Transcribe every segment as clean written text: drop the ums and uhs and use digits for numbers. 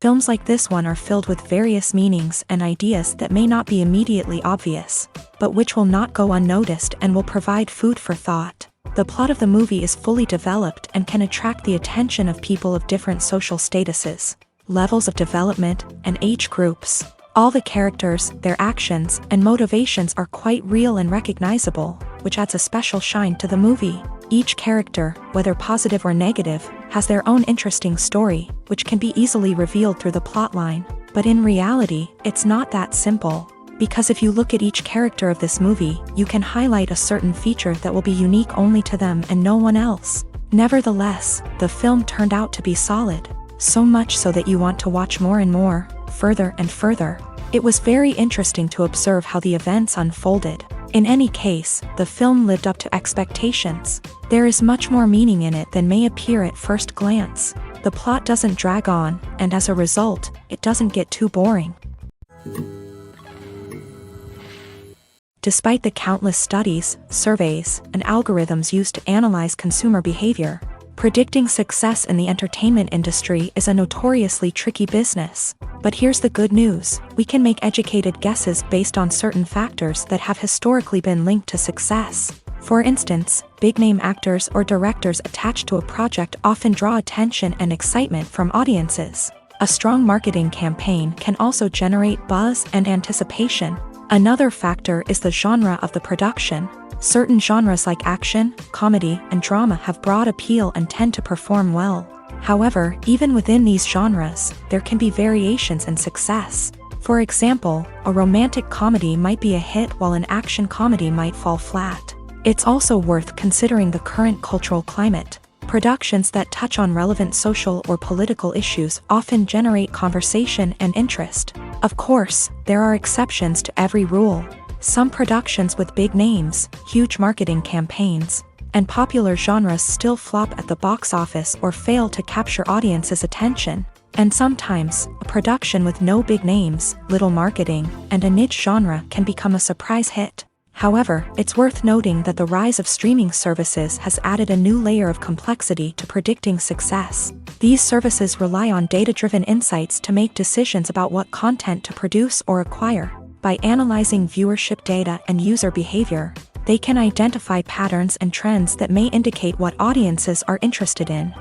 Films like this one are filled with various meanings and ideas that may not be immediately obvious, but which will not go unnoticed and will provide food for thought. The plot of the movie is fully developed and can attract the attention of people of different social statuses, levels of development, and age groups. All the characters, their actions, and motivations are quite real and recognizable, which adds a special shine to the movie. Each character, whether positive or negative, has their own interesting story, which can be easily revealed through the plotline. But in reality, it's not that simple. Because if you look at each character of this movie, you can highlight a certain feature that will be unique only to them and no one else. Nevertheless, the film turned out to be solid. So much so that you want to watch more and more, further and further. It was very interesting to observe how the events unfolded. In any case, the film lived up to expectations. There is much more meaning in it than may appear at first glance. The plot doesn't drag on, and as a result, it doesn't get too boring. Despite the countless studies, surveys, and algorithms used to analyze consumer behavior, predicting success in the entertainment industry is a notoriously tricky business. But here's the good news: we can make educated guesses based on certain factors that have historically been linked to success. For instance, big-name actors or directors attached to a project often draw attention and excitement from audiences. A strong marketing campaign can also generate buzz and anticipation. Another factor is the genre of the production. Certain genres like action, comedy, and drama have broad appeal and tend to perform well. However, even within these genres, there can be variations in success. For example, a romantic comedy might be a hit while an action comedy might fall flat. It's also worth considering the current cultural climate. Productions that touch on relevant social or political issues often generate conversation and interest. Of course, there are exceptions to every rule. Some productions with big names, huge marketing campaigns, and popular genres still flop at the box office or fail to capture audiences' attention. And sometimes, a production with no big names, little marketing, and a niche genre can become a surprise hit. However, it's worth noting that the rise of streaming services has added a new layer of complexity to predicting success. These services rely on data-driven insights to make decisions about what content to produce or acquire. By analyzing viewership data and user behavior, they can identify patterns and trends that may indicate what audiences are interested in.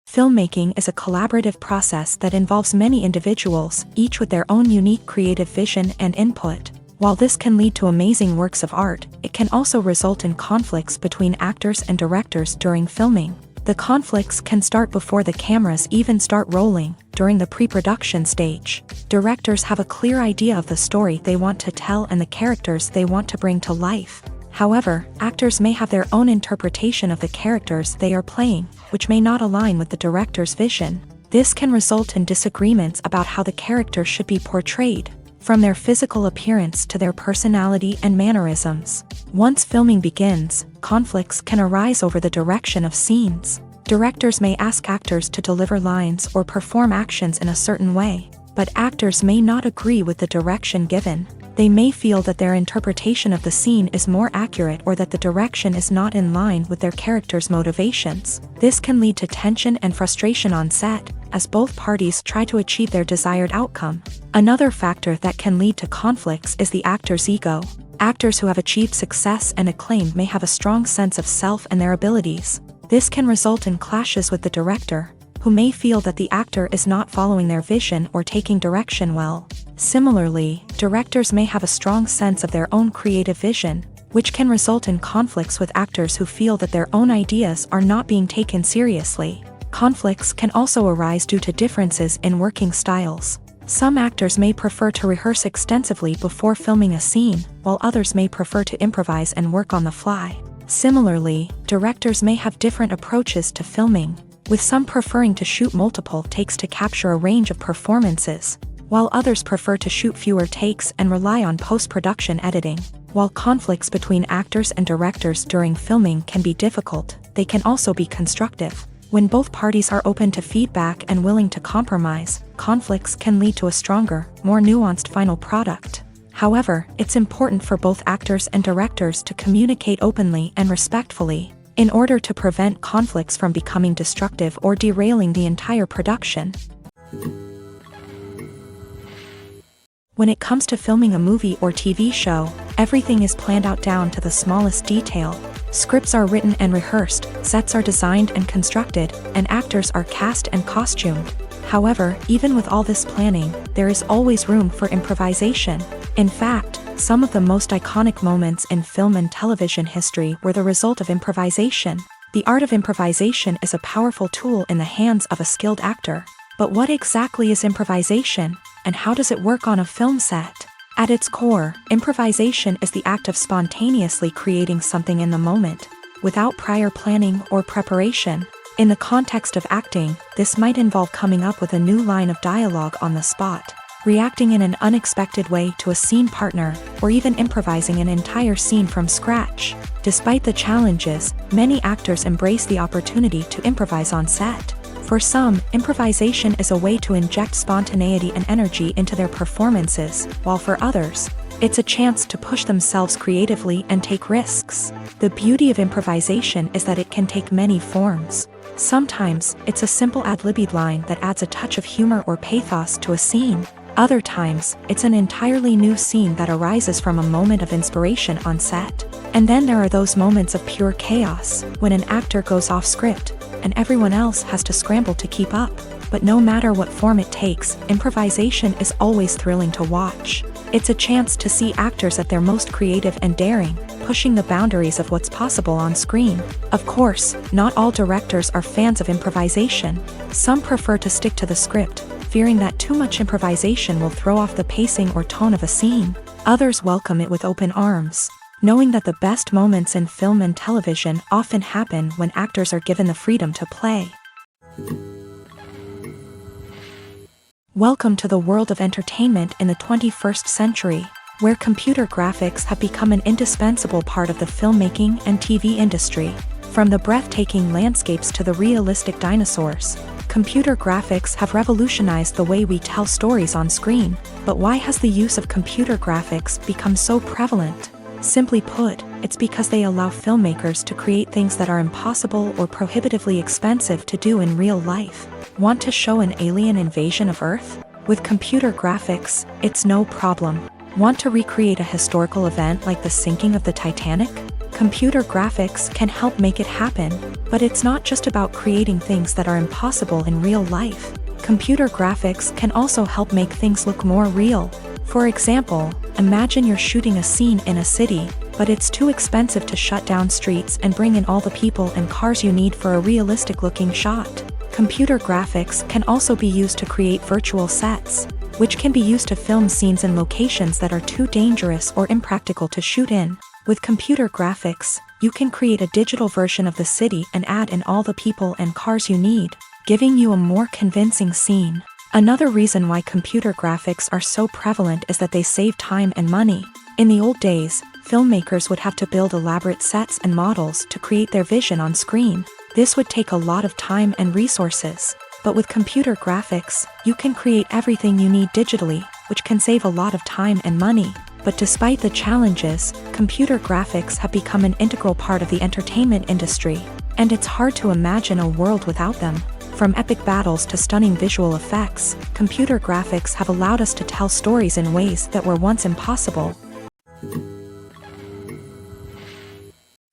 Filmmaking is a collaborative process that involves many individuals, each with their own unique creative vision and input. While this can lead to amazing works of art, it can also result in conflicts between actors and directors during filming. The conflicts can start before the cameras even start rolling, during the pre-production stage. Directors have a clear idea of the story they want to tell and the characters they want to bring to life. However, actors may have their own interpretation of the characters they are playing, which may not align with the director's vision. This can result in disagreements about how the character should be portrayed, from their physical appearance to their personality and mannerisms. Once filming begins, conflicts can arise over the direction of scenes. Directors may ask actors to deliver lines or perform actions in a certain way, but actors may not agree with the direction given. They may feel that their interpretation of the scene is more accurate or that the direction is not in line with their character's motivations. This can lead to tension and frustration on set, as both parties try to achieve their desired outcome. Another factor that can lead to conflicts is the actor's ego. Actors who have achieved success and acclaim may have a strong sense of self and their abilities. This can result in clashes with the director, who may feel that the actor is not following their vision or taking direction well. Similarly, directors may have a strong sense of their own creative vision, which can result in conflicts with actors who feel that their own ideas are not being taken seriously. Conflicts can also arise due to differences in working styles. Some actors may prefer to rehearse extensively before filming a scene, while others may prefer to improvise and work on the fly. Similarly, directors may have different approaches to filming, with some preferring to shoot multiple takes to capture a range of performances, while others prefer to shoot fewer takes and rely on post-production editing. While conflicts between actors and directors during filming can be difficult, they can also be constructive. When both parties are open to feedback and willing to compromise, conflicts can lead to a stronger, more nuanced final product. However, it's important for both actors and directors to communicate openly and respectfully. in order to prevent conflicts from becoming destructive or derailing the entire production. When it comes to filming a movie or TV show, everything is planned out down to the smallest detail. Scripts are written and rehearsed, sets are designed and constructed, and actors are cast and costumed. However, even with all this planning, there is always room for improvisation. In fact, some of the most iconic moments in film and television history were the result of improvisation. The art of improvisation is a powerful tool in the hands of a skilled actor. But what exactly is improvisation, and how does it work on a film set? At its core, improvisation is the act of spontaneously creating something in the moment, without prior planning or preparation. In the context of acting, this might involve coming up with a new line of dialogue on the spot, reacting in an unexpected way to a scene partner, or even improvising an entire scene from scratch. Despite the challenges, many actors embrace the opportunity to improvise on set. For some, improvisation is a way to inject spontaneity and energy into their performances, while for others, it's a chance to push themselves creatively and take risks. The beauty of improvisation is that it can take many forms. Sometimes, it's a simple ad-libbed line that adds a touch of humor or pathos to a scene. Other times, it's an entirely new scene that arises from a moment of inspiration on set. And then there are those moments of pure chaos, when an actor goes off script, and everyone else has to scramble to keep up. But no matter what form it takes, improvisation is always thrilling to watch. It's a chance to see actors at their most creative and daring, pushing the boundaries of what's possible on screen. Of course, not all directors are fans of improvisation. Some prefer to stick to the script, fearing that too much improvisation will throw off the pacing or tone of a scene. Others welcome it with open arms, knowing that the best moments in film and television often happen when actors are given the freedom to play. Welcome to the world of entertainment in the 21st century, where computer graphics have become an indispensable part of the filmmaking and TV industry. From the breathtaking landscapes to the realistic dinosaurs, computer graphics have revolutionized the way we tell stories on screen. But why has the use of computer graphics become so prevalent? Simply put, it's because they allow filmmakers to create things that are impossible or prohibitively expensive to do in real life. Want to show an alien invasion of Earth? With computer graphics, it's no problem. Want to recreate a historical event like the sinking of the Titanic? Computer graphics can help make it happen, but it's not just about creating things that are impossible in real life. Computer graphics can also help make things look more real. For example, imagine you're shooting a scene in a city, but it's too expensive to shut down streets and bring in all the people and cars you need for a realistic-looking shot. Computer graphics can also be used to create virtual sets, which can be used to film scenes in locations that are too dangerous or impractical to shoot in. With computer graphics, you can create a digital version of the city and add in all the people and cars you need, giving you a more convincing scene. Another reason why computer graphics are so prevalent is that they save time and money. In the old days, filmmakers would have to build elaborate sets and models to create their vision on screen. This would take a lot of time and resources. But with computer graphics, you can create everything you need digitally, which can save a lot of time and money. But despite the challenges, computer graphics have become an integral part of the entertainment industry, and it's hard to imagine a world without them. From epic battles to stunning visual effects, computer graphics have allowed us to tell stories in ways that were once impossible.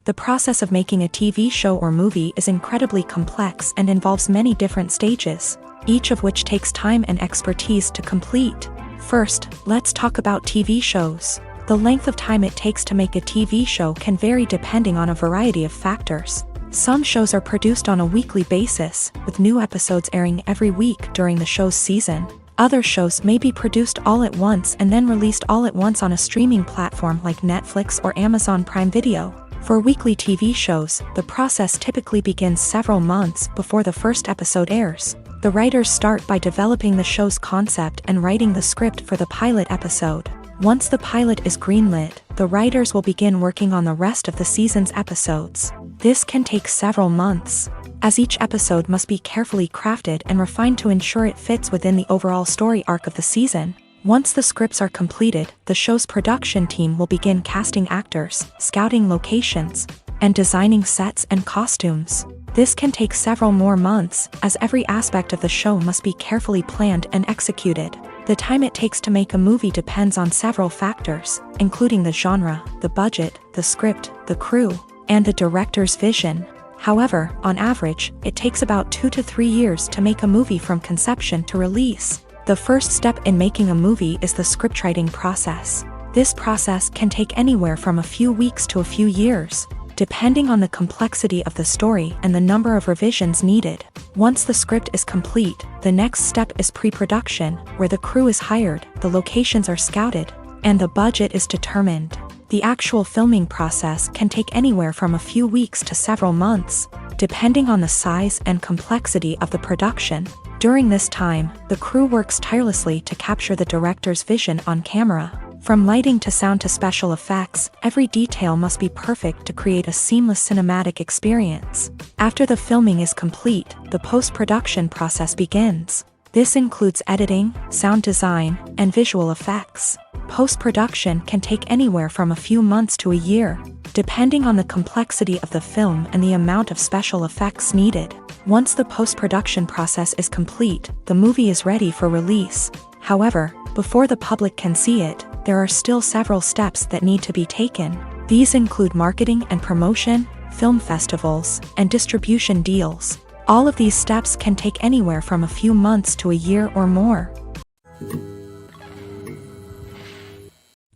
The process of making a TV show or movie is incredibly complex and involves many different stages, each of which takes time and expertise to complete. First, let's talk about TV shows. The length of time it takes to make a TV show can vary depending on a variety of factors. Some shows are produced on a weekly basis, with new episodes airing every week during the show's season. Other shows may be produced all at once and then released all at once on a streaming platform like Netflix or Amazon Prime Video. For weekly TV shows, the process typically begins several months before the first episode airs. The writers start by developing the show's concept and writing the script for the pilot episode. Once the pilot is greenlit, the writers will begin working on the rest of the season's episodes. This can take several months, as each episode must be carefully crafted and refined to ensure it fits within the overall story arc of the season. Once the scripts are completed, the show's production team will begin casting actors, scouting locations, and designing sets and costumes. This can take several more months, as every aspect of the show must be carefully planned and executed. The time it takes to make a movie depends on several factors, including the genre, the budget, the script, the crew, and the director's vision. However, on average, it takes about 2 to 3 years to make a movie from conception to release. The first step in making a movie is the scriptwriting process. This process can take anywhere from a few weeks to a few years, depending on the complexity of the story and the number of revisions needed. Once the script is complete, the next step is pre-production, where the crew is hired, the locations are scouted, and the budget is determined. The actual filming process can take anywhere from a few weeks to several months, depending on the size and complexity of the production. During this time, the crew works tirelessly to capture the director's vision on camera. From lighting to sound to special effects, every detail must be perfect to create a seamless cinematic experience. After the filming is complete, the post-production process begins. This includes editing, sound design, and visual effects. Post-production can take anywhere from a few months to a year, depending on the complexity of the film and the amount of special effects needed. Once the post-production process is complete, the movie is ready for release. However, before the public can see it, there are still several steps that need to be taken. These include marketing and promotion, film festivals, and distribution deals. All of these steps can take anywhere from a few months to a year or more.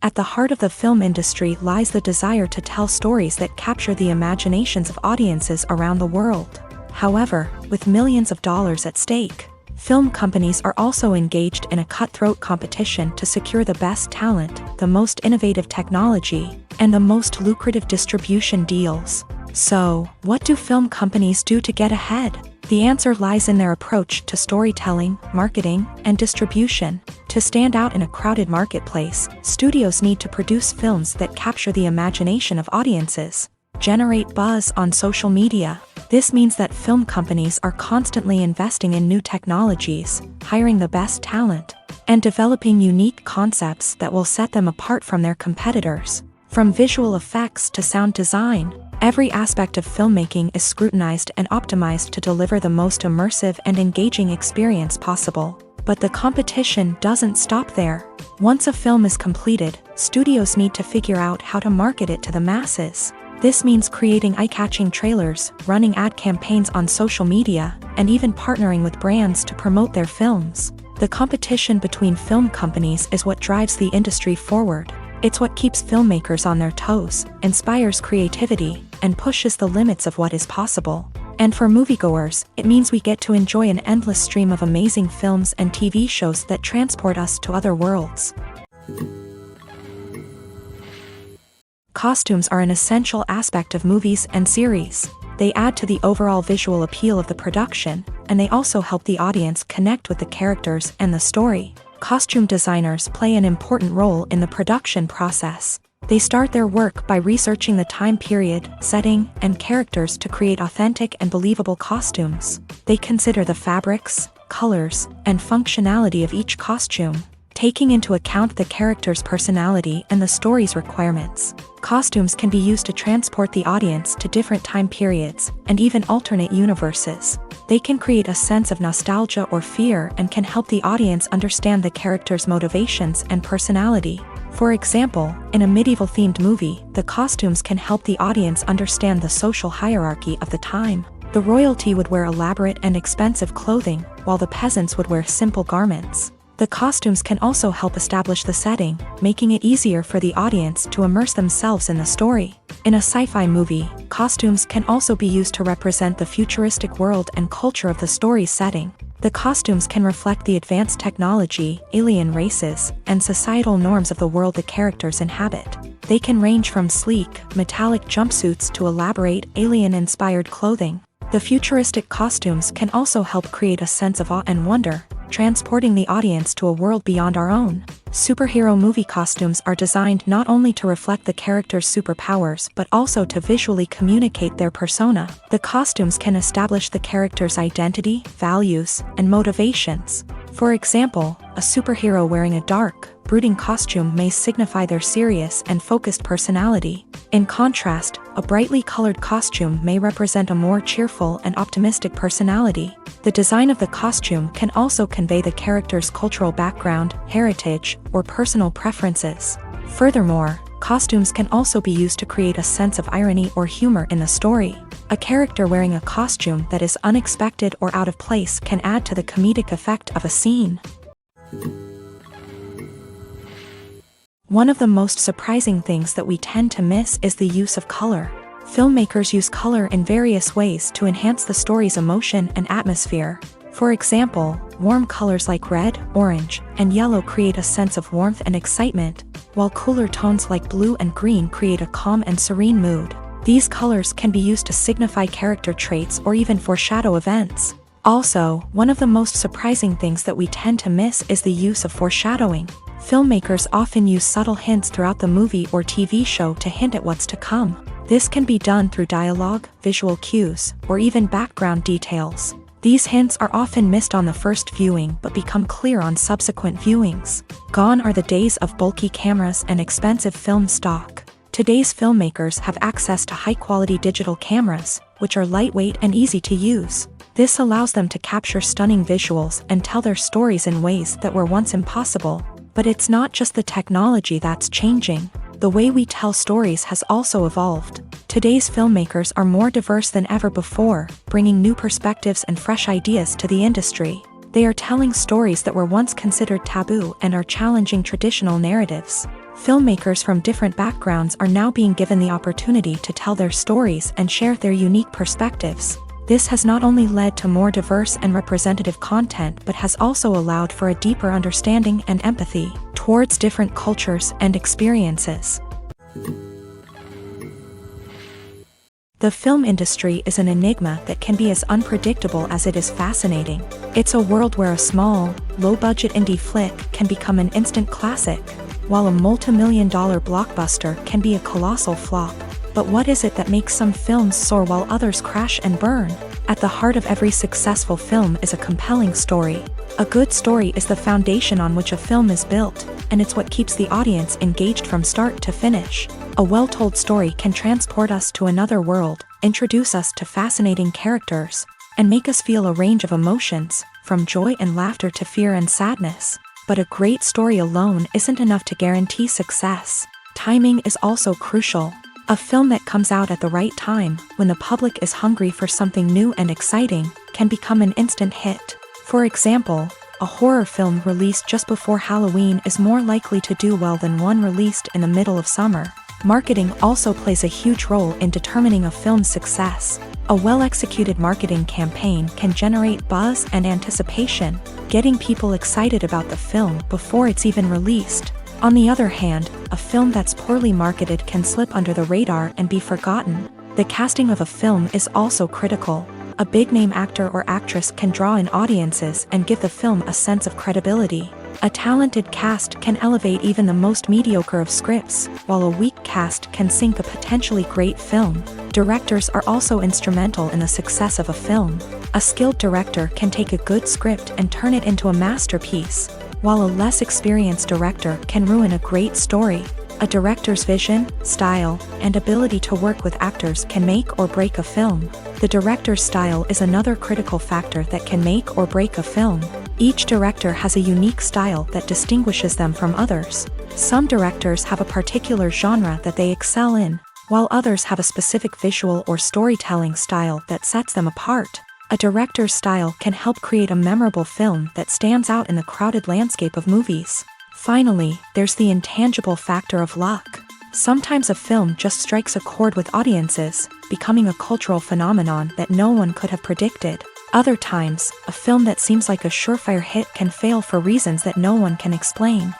At the heart of the film industry lies the desire to tell stories that capture the imaginations of audiences around the world. However, with millions of dollars at stake, film companies are also engaged in a cutthroat competition to secure the best talent, the most innovative technology, and the most lucrative distribution deals. So, what do film companies do to get ahead? The answer lies in their approach to storytelling, marketing, and distribution. To stand out in a crowded marketplace, studios need to produce films that capture the imagination of audiences, generate buzz on social media. This means that film companies are constantly investing in new technologies, hiring the best talent, and developing unique concepts that will set them apart from their competitors. From visual effects to sound design, every aspect of filmmaking is scrutinized and optimized to deliver the most immersive and engaging experience possible. But the competition doesn't stop there. Once a film is completed, studios need to figure out how to market it to the masses. This means creating eye-catching trailers, running ad campaigns on social media, and even partnering with brands to promote their films. The competition between film companies is what drives the industry forward. It's what keeps filmmakers on their toes, inspires creativity, and pushes the limits of what is possible. And for moviegoers, it means we get to enjoy an endless stream of amazing films and TV shows that transport us to other worlds. Costumes are an essential aspect of movies and series. They add to the overall visual appeal of the production, and they also help the audience connect with the characters and the story. Costume designers play an important role in the production process. They start their work by researching the time period, setting, and characters to create authentic and believable costumes. They consider the fabrics, colors, and functionality of each costume, taking into account the character's personality and the story's requirements. Costumes can be used to transport the audience to different time periods, and even alternate universes. They can create a sense of nostalgia or fear and can help the audience understand the character's motivations and personality. For example, in a medieval-themed movie, the costumes can help the audience understand the social hierarchy of the time. The royalty would wear elaborate and expensive clothing, while the peasants would wear simple garments. The costumes can also help establish the setting, making it easier for the audience to immerse themselves in the story. In a sci-fi movie, costumes can also be used to represent the futuristic world and culture of the story's setting. The costumes can reflect the advanced technology, alien races, and societal norms of the world the characters inhabit. They can range from sleek, metallic jumpsuits to elaborate, alien-inspired clothing. The futuristic costumes can also help create a sense of awe and wonder, transporting the audience to a world beyond our own. Superhero movie costumes are designed not only to reflect the character's superpowers but also to visually communicate their persona. The costumes can establish the character's identity, values, and motivations. For example, a superhero wearing a dark, brooding costume may signify their serious and focused personality. In contrast, a brightly colored costume may represent a more cheerful and optimistic personality. The design of the costume can also convey the character's cultural background, heritage, or personal preferences. Furthermore, costumes can also be used to create a sense of irony or humor in the story. A character wearing a costume that is unexpected or out of place can add to the comedic effect of a scene. One of the most surprising things that we tend to miss is the use of color. Filmmakers use color in various ways to enhance the story's emotion and atmosphere. For example, warm colors like red, orange, and yellow create a sense of warmth and excitement, while cooler tones like blue and green create a calm and serene mood. These colors can be used to signify character traits or even foreshadow events. Also, one of the most surprising things that we tend to miss is the use of foreshadowing. Filmmakers often use subtle hints throughout the movie or TV show to hint at what's to come. This can be done through dialogue, visual cues, or even background details. These hints are often missed on the first viewing but become clear on subsequent viewings. Gone are the days of bulky cameras and expensive film stock. Today's filmmakers have access to high-quality digital cameras, which are lightweight and easy to use. This allows them to capture stunning visuals and tell their stories in ways that were once impossible. But it's not just the technology that's changing. The way we tell stories has also evolved. Today's filmmakers are more diverse than ever before, bringing new perspectives and fresh ideas to the industry. They are telling stories that were once considered taboo and are challenging traditional narratives. Filmmakers from different backgrounds are now being given the opportunity to tell their stories and share their unique perspectives. This has not only led to more diverse and representative content but has also allowed for a deeper understanding and empathy towards different cultures and experiences. The film industry is an enigma that can be as unpredictable as it is fascinating. It's a world where a small, low-budget indie flick can become an instant classic, while a multi-million-dollar blockbuster can be a colossal flop. But what is it that makes some films soar while others crash and burn? At the heart of every successful film is a compelling story. A good story is the foundation on which a film is built, and it's what keeps the audience engaged from start to finish. A well-told story can transport us to another world, introduce us to fascinating characters, and make us feel a range of emotions, from joy and laughter to fear and sadness. But a great story alone isn't enough to guarantee success. Timing is also crucial. A film that comes out at the right time, when the public is hungry for something new and exciting, can become an instant hit. For example, a horror film released just before Halloween is more likely to do well than one released in the middle of summer. Marketing also plays a huge role in determining a film's success. A well-executed marketing campaign can generate buzz and anticipation, getting people excited about the film before it's even released. On the other hand, a film that's poorly marketed can slip under the radar and be forgotten. The casting of a film is also critical. A big-name actor or actress can draw in audiences and give the film a sense of credibility. A talented cast can elevate even the most mediocre of scripts, while a weak cast can sink a potentially great film. Directors are also instrumental in the success of a film. A skilled director can take a good script and turn it into a masterpiece, while a less experienced director can ruin a great story. A director's vision, style, and ability to work with actors can make or break a film. The director's style is another critical factor that can make or break a film. Each director has a unique style that distinguishes them from others. Some directors have a particular genre that they excel in, while others have a specific visual or storytelling style that sets them apart. A director's style can help create a memorable film that stands out in the crowded landscape of movies. Finally, there's the intangible factor of luck. Sometimes a film just strikes a chord with audiences, becoming a cultural phenomenon that no one could have predicted. Other times, a film that seems like a surefire hit can fail for reasons that no one can explain.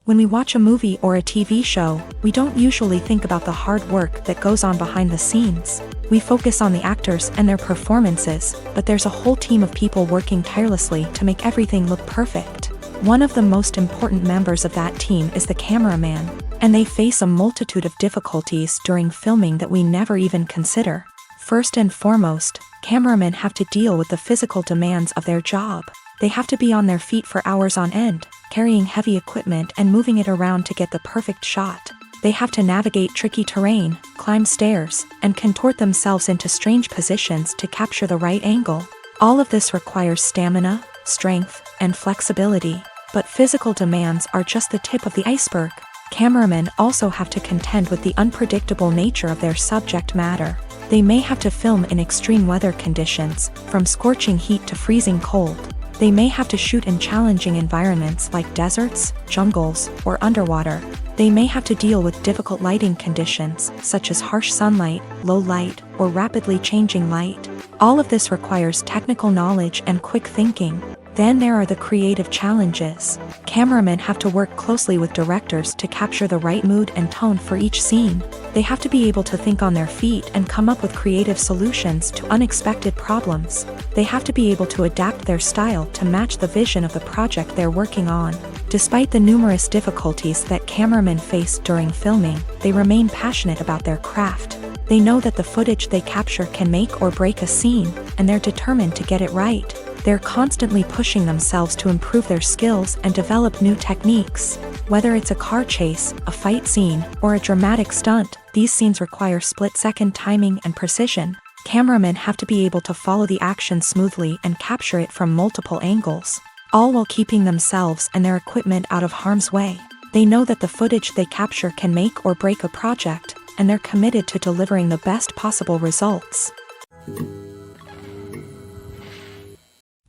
When we watch a movie or a TV show, we don't usually think about the hard work that goes on behind the scenes. We focus on the actors and their performances, but there's a whole team of people working tirelessly to make everything look perfect. One of the most important members of that team is the cameraman, and they face a multitude of difficulties during filming that we never even consider. First and foremost, Cameramen have to deal with the physical demands of their job. They have to be on their feet for hours on end, carrying heavy equipment and moving it around to get the perfect shot. They have to navigate tricky terrain, climb stairs, and contort themselves into strange positions to capture the right angle. All of this requires stamina, strength, and flexibility. But physical demands are just the tip of the iceberg. Cameramen also have to contend with the unpredictable nature of their subject matter. They may have to film in extreme weather conditions, from scorching heat to freezing cold. They may have to shoot in challenging environments like deserts, jungles, or underwater. They may have to deal with difficult lighting conditions, such as harsh sunlight, low light, or rapidly changing light. All of this requires technical knowledge and quick thinking. Then there are the creative challenges. Cameramen have to work closely with directors to capture the right mood and tone for each scene. They have to be able to think on their feet and come up with creative solutions to unexpected problems. They have to be able to adapt their style to match the vision of the project they're working on. Despite the numerous difficulties that cameramen face during filming, they remain passionate about their craft. They know that the footage they capture can make or break a scene, and they're determined to get it right. They're constantly pushing themselves to improve their skills and develop new techniques. Whether it's a car chase, a fight scene, or a dramatic stunt, these scenes require split-second timing and precision. Cameramen have to be able to follow the action smoothly and capture it from multiple angles, all while keeping themselves and their equipment out of harm's way. They know that the footage they capture can make or break a project, and they're committed to delivering the best possible results.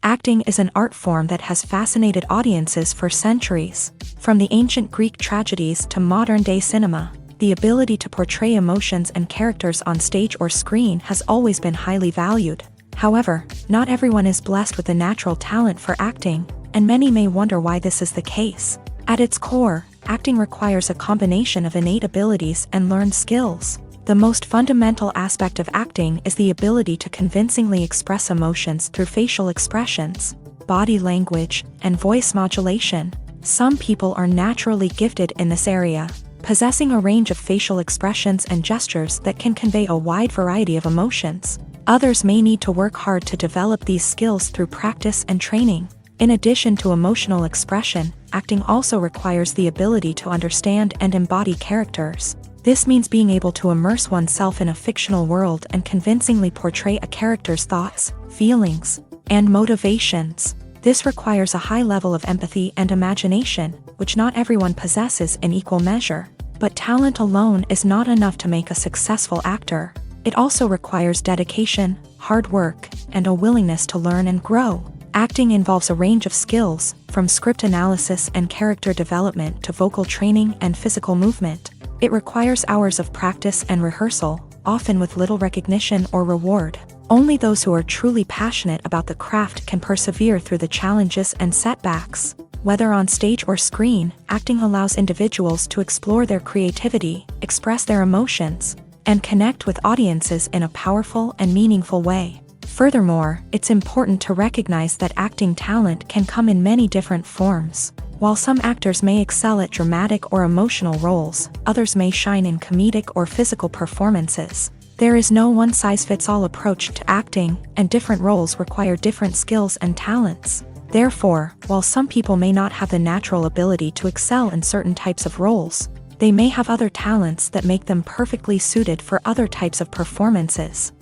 Acting is an art form that has fascinated audiences for centuries. From the ancient Greek tragedies to modern-day cinema, the ability to portray emotions and characters on stage or screen has always been highly valued. However, not everyone is blessed with a natural talent for acting, and many may wonder why this is the case. At its core, acting requires a combination of innate abilities and learned skills. The most fundamental aspect of acting is the ability to convincingly express emotions through facial expressions, body language, and voice modulation. Some people are naturally gifted in this area, possessing a range of facial expressions and gestures that can convey a wide variety of emotions. Others may need to work hard to develop these skills through practice and training. In addition to emotional expression, acting also requires the ability to understand and embody characters. This means being able to immerse oneself in a fictional world and convincingly portray a character's thoughts, feelings, and motivations. This requires a high level of empathy and imagination, which not everyone possesses in equal measure. But talent alone is not enough to make a successful actor. It also requires dedication, hard work, and a willingness to learn and grow. Acting involves a range of skills, from script analysis and character development to vocal training and physical movement. It requires hours of practice and rehearsal, often with little recognition or reward. Only those who are truly passionate about the craft can persevere through the challenges and setbacks. Whether on stage or screen, acting allows individuals to explore their creativity, express their emotions, and connect with audiences in a powerful and meaningful way. Furthermore, it's important to recognize that acting talent can come in many different forms. While some actors may excel at dramatic or emotional roles, others may shine in comedic or physical performances. There is no one-size-fits-all approach to acting, and different roles require different skills and talents. Therefore, while some people may not have the natural ability to excel in certain types of roles, they may have other talents that make them perfectly suited for other types of performances.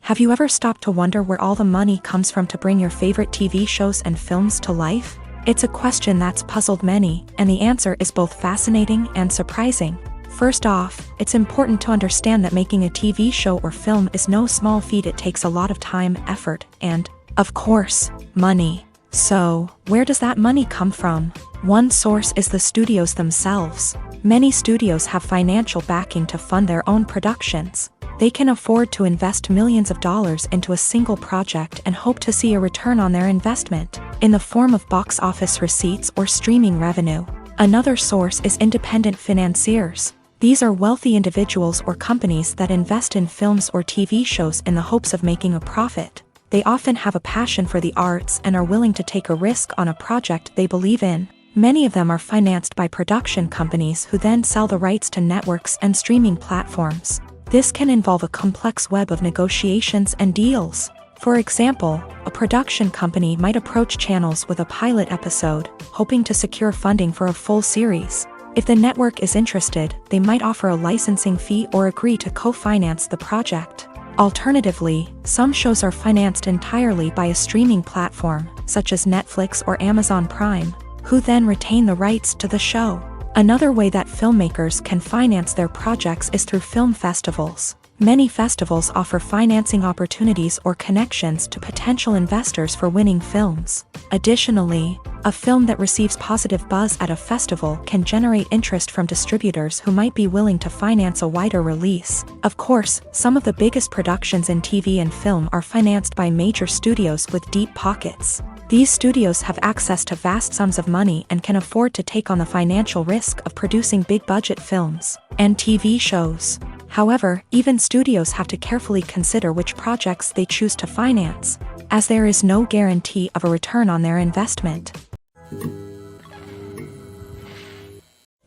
Have you ever stopped to wonder where all the money comes from to bring your favorite TV shows and films to life? It's a question that's puzzled many, and the answer is both fascinating and surprising. First off, it's important to understand that making a TV show or film is no small feat. It takes a lot of time, effort, and, of course, money. So, where does that money come from? One source is the studios themselves. Many studios have financial backing to fund their own productions. They can afford to invest millions of dollars into a single project and hope to see a return on their investment, in the form of box office receipts or streaming revenue. Another source is independent financiers. These are wealthy individuals or companies that invest in films or TV shows in the hopes of making a profit. They often have a passion for the arts and are willing to take a risk on a project they believe in. Many of them are financed by production companies who then sell the rights to networks and streaming platforms. This can involve a complex web of negotiations and deals. For example, a production company might approach channels with a pilot episode, hoping to secure funding for a full series. If the network is interested, they might offer a licensing fee or agree to co-finance the project. Alternatively, some shows are financed entirely by a streaming platform, such as Netflix or Amazon Prime, who then retain the rights to the show. Another way that filmmakers can finance their projects is through film festivals. Many festivals offer financing opportunities or connections to potential investors for winning films. Additionally, a film that receives positive buzz at a festival can generate interest from distributors who might be willing to finance a wider release. Of course, some of the biggest productions in TV and film are financed by major studios with deep pockets. These studios have access to vast sums of money and can afford to take on the financial risk of producing big-budget films and TV shows. However, even studios have to carefully consider which projects they choose to finance, as there is no guarantee of a return on their investment.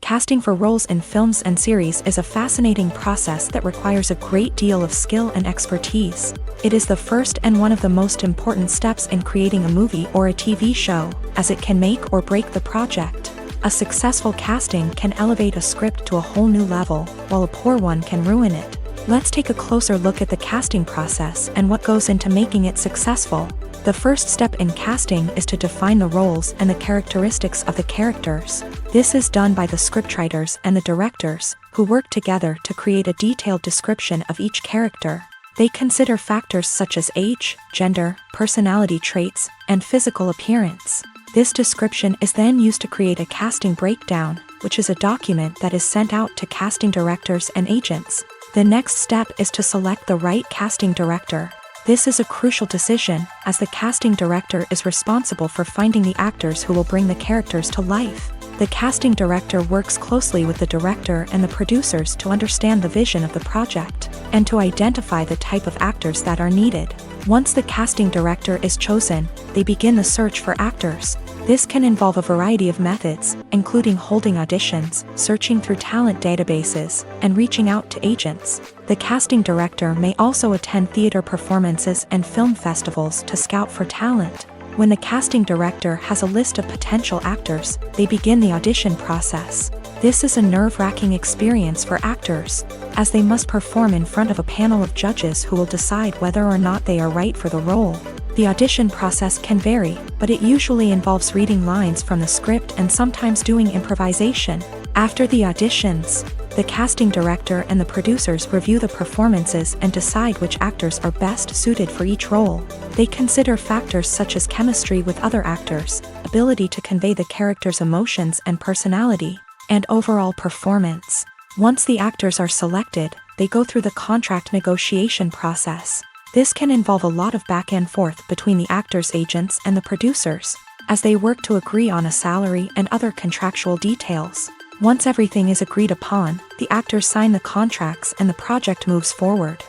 Casting for roles in films and series is a fascinating process that requires a great deal of skill and expertise. It is the first and one of the most important steps in creating a movie or a TV show, as it can make or break the project. A successful casting can elevate a script to a whole new level, while a poor one can ruin it. Let's take a closer look at the casting process and what goes into making it successful. The first step in casting is to define the roles and the characteristics of the characters. This is done by the scriptwriters and the directors, who work together to create a detailed description of each character. They consider factors such as age, gender, personality traits, and physical appearance. This description is then used to create a casting breakdown, which is a document that is sent out to casting directors and agents. The next step is to select the right casting director. This is a crucial decision, as the casting director is responsible for finding the actors who will bring the characters to life. The casting director works closely with the director and the producers to understand the vision of the project, and to identify the type of actors that are needed. Once the casting director is chosen, they begin the search for actors. This can involve a variety of methods, including holding auditions, searching through talent databases, and reaching out to agents. The casting director may also attend theater performances and film festivals to scout for talent. When the casting director has a list of potential actors, they begin the audition process. This is a nerve-wracking experience for actors, as they must perform in front of a panel of judges who will decide whether or not they are right for the role. The audition process can vary, but it usually involves reading lines from the script and sometimes doing improvisation. After the auditions, the casting director and the producers review the performances and decide which actors are best suited for each role. They consider factors such as chemistry with other actors, ability to convey the character's emotions and personality, and overall performance. Once the actors are selected, they go through the contract negotiation process. This can involve a lot of back and forth between the actors' agents and the producers, as they work to agree on a salary and other contractual details. Once everything is agreed upon, the actors sign the contracts and the project moves forward.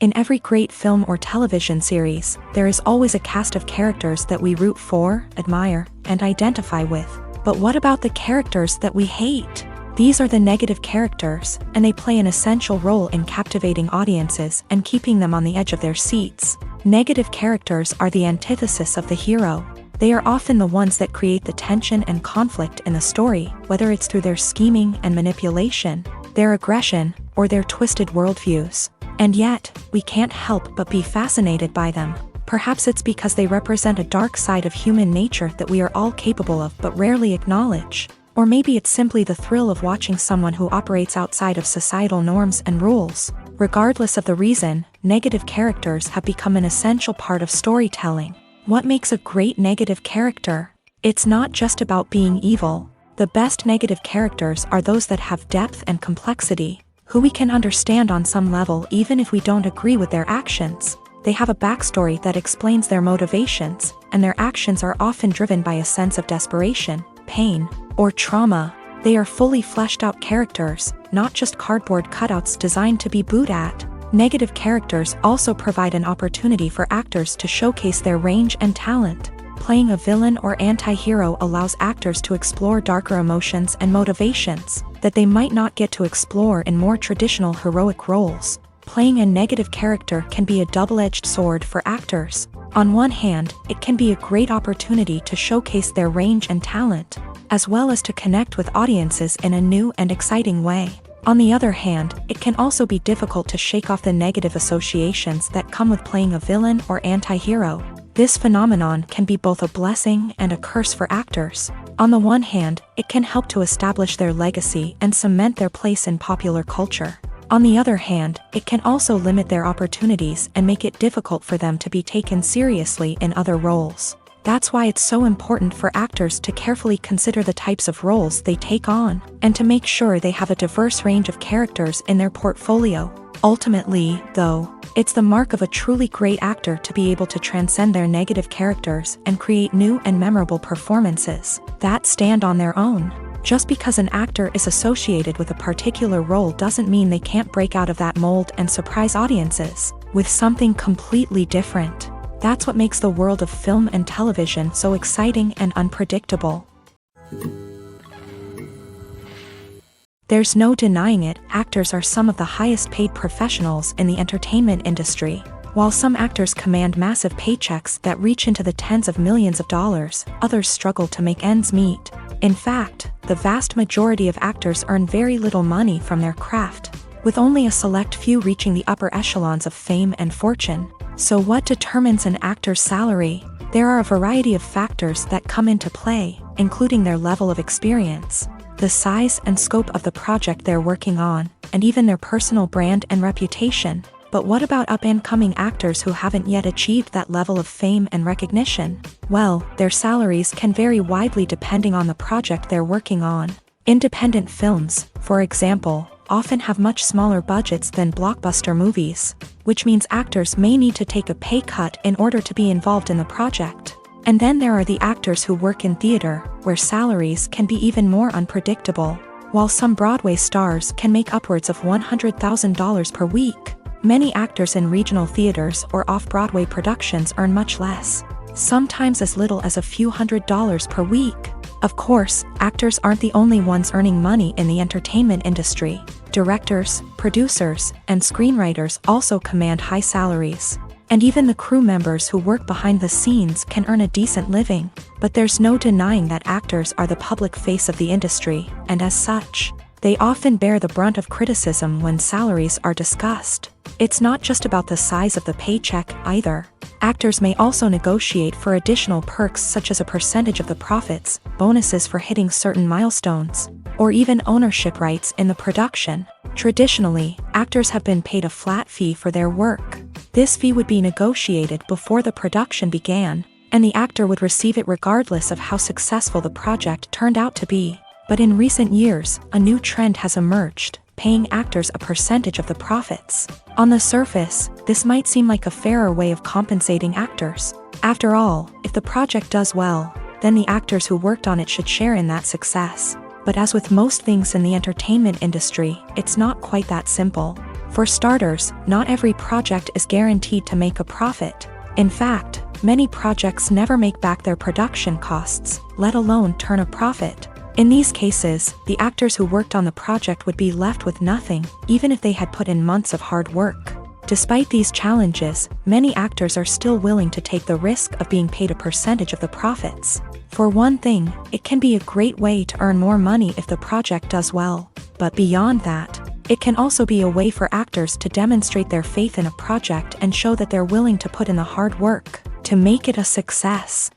In every great film or television series, there is always a cast of characters that we root for, admire, and identify with. But what about the characters that we hate? These are the negative characters, and they play an essential role in captivating audiences and keeping them on the edge of their seats. Negative characters are the antithesis of the hero. They are often the ones that create the tension and conflict in the story, whether it's through their scheming and manipulation, their aggression, or their twisted worldviews. And yet, we can't help but be fascinated by them. Perhaps it's because they represent a dark side of human nature that we are all capable of but rarely acknowledge. Or maybe it's simply the thrill of watching someone who operates outside of societal norms and rules. Regardless of the reason, negative characters have become an essential part of storytelling. What makes a great negative character? It's not just about being evil. The best negative characters are those that have depth and complexity, who we can understand on some level even if we don't agree with their actions. They have a backstory that explains their motivations, and their actions are often driven by a sense of desperation, pain, or trauma. They are fully fleshed out characters, not just cardboard cutouts designed to be booed at. Negative characters also provide an opportunity for actors to showcase their range and talent. Playing a villain or anti-hero allows actors to explore darker emotions and motivations that they might not get to explore in more traditional heroic roles. Playing a negative character can be a double-edged sword for actors. On one hand, it can be a great opportunity to showcase their range and talent, as well as to connect with audiences in a new and exciting way. On the other hand, it can also be difficult to shake off the negative associations that come with playing a villain or anti-hero. This phenomenon can be both a blessing and a curse for actors. On the one hand, it can help to establish their legacy and cement their place in popular culture. On the other hand, it can also limit their opportunities and make it difficult for them to be taken seriously in other roles. That's why it's so important for actors to carefully consider the types of roles they take on, and to make sure they have a diverse range of characters in their portfolio. Ultimately, though, it's the mark of a truly great actor to be able to transcend their negative characters and create new and memorable performances that stand on their own. Just because an actor is associated with a particular role doesn't mean they can't break out of that mold and surprise audiences with something completely different. That's what makes the world of film and television so exciting and unpredictable. There's no denying it, actors are some of the highest paid professionals in the entertainment industry. While some actors command massive paychecks that reach into the tens of millions of dollars, others struggle to make ends meet. In fact, the vast majority of actors earn very little money from their craft, with only a select few reaching the upper echelons of fame and fortune. So what determines an actor's salary? There are a variety of factors that come into play, including their level of experience, the size and scope of the project they're working on, and even their personal brand and reputation. But what about up-and-coming actors who haven't yet achieved that level of fame and recognition? Well, their salaries can vary widely depending on the project they're working on. Independent films, for example, often have much smaller budgets than blockbuster movies, which means actors may need to take a pay cut in order to be involved in the project. And then there are the actors who work in theater, where salaries can be even more unpredictable. While some Broadway stars can make upwards of $100,000 per week, many actors in regional theaters or off-Broadway productions earn much less, sometimes as little as a few $100s per week. Of course, actors aren't the only ones earning money in the entertainment industry. Directors, producers, and screenwriters also command high salaries. And even the crew members who work behind the scenes can earn a decent living. But there's no denying that actors are the public face of the industry, and as such, they often bear the brunt of criticism when salaries are discussed. It's not just about the size of the paycheck, either. Actors may also negotiate for additional perks such as a percentage of the profits, bonuses for hitting certain milestones, or even ownership rights in the production. Traditionally, actors have been paid a flat fee for their work. This fee would be negotiated before the production began, and the actor would receive it regardless of how successful the project turned out to be. But in recent years, a new trend has emerged, paying actors a percentage of the profits. On the surface, this might seem like a fairer way of compensating actors. After all, if the project does well, then the actors who worked on it should share in that success. But as with most things in the entertainment industry, it's not quite that simple. For starters, not every project is guaranteed to make a profit. In fact, many projects never make back their production costs, let alone turn a profit. In these cases, the actors who worked on the project would be left with nothing, even if they had put in months of hard work. Despite these challenges, many actors are still willing to take the risk of being paid a percentage of the profits. For one thing, it can be a great way to earn more money if the project does well. But beyond that, it can also be a way for actors to demonstrate their faith in a project and show that they're willing to put in the hard work to make it a success.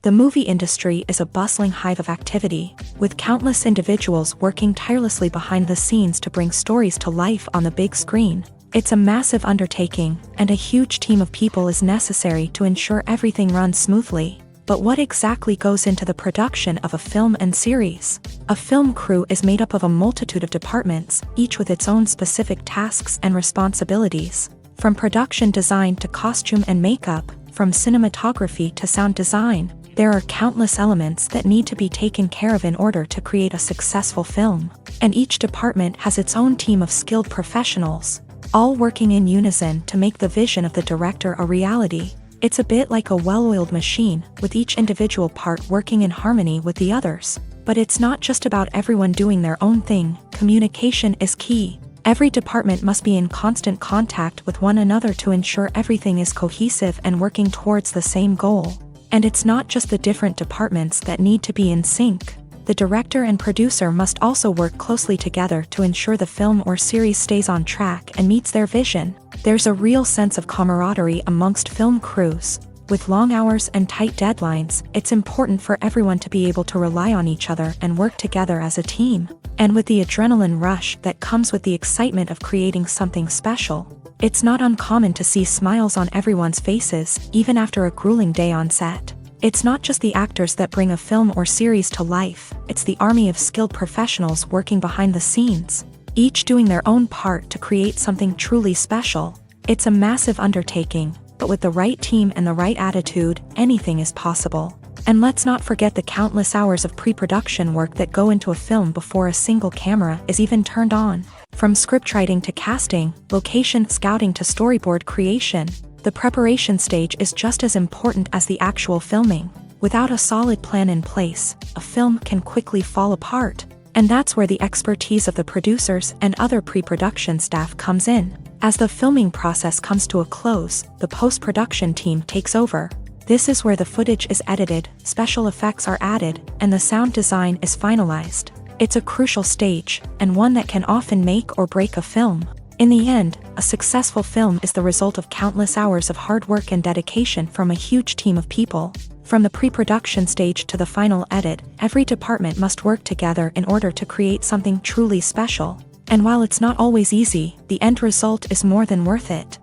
The movie industry is a bustling hive of activity, with countless individuals working tirelessly behind the scenes to bring stories to life on the big screen. It's a massive undertaking, and a huge team of people is necessary to ensure everything runs smoothly. But what exactly goes into the production of a film and series? A film crew is made up of a multitude of departments, each with its own specific tasks and responsibilities. From production design to costume and makeup, from cinematography to sound design, there are countless elements that need to be taken care of in order to create a successful film. And each department has its own team of skilled professionals. all working in unison to make the vision of the director a reality. It's a bit like a well-oiled machine, with each individual part working in harmony with the others. But it's not just about everyone doing their own thing. Communication is key. Every department must be in constant contact with one another to ensure everything is cohesive and working towards the same goal. And it's not just the different departments that need to be in sync. The director and producer must also work closely together to ensure the film or series stays on track and meets their vision. There's a real sense of camaraderie amongst film crews. With long hours and tight deadlines, it's important for everyone to be able to rely on each other and work together as a team. And with the adrenaline rush that comes with the excitement of creating something special, it's not uncommon to see smiles on everyone's faces, even after a grueling day on set. It's not just the actors that bring a film or series to life, it's the army of skilled professionals working behind the scenes, each doing their own part to create something truly special. It's a massive undertaking, but with the right team and the right attitude, anything is possible. And let's not forget the countless hours of pre-production work that go into a film before a single camera is even turned on. From scriptwriting to casting, location scouting to storyboard creation, the preparation stage is just as important as the actual filming. Without a solid plan in place, a film can quickly fall apart. And that's where the expertise of the producers and other pre-production staff comes in. As the filming process comes to a close, the post-production team takes over. This is where the footage is edited, special effects are added, and the sound design is finalized. It's a crucial stage, and one that can often make or break a film. In the end, a successful film is the result of countless hours of hard work and dedication from a huge team of people. From the pre-production stage to the final edit, every department must work together in order to create something truly special. And while it's not always easy, the end result is more than worth it.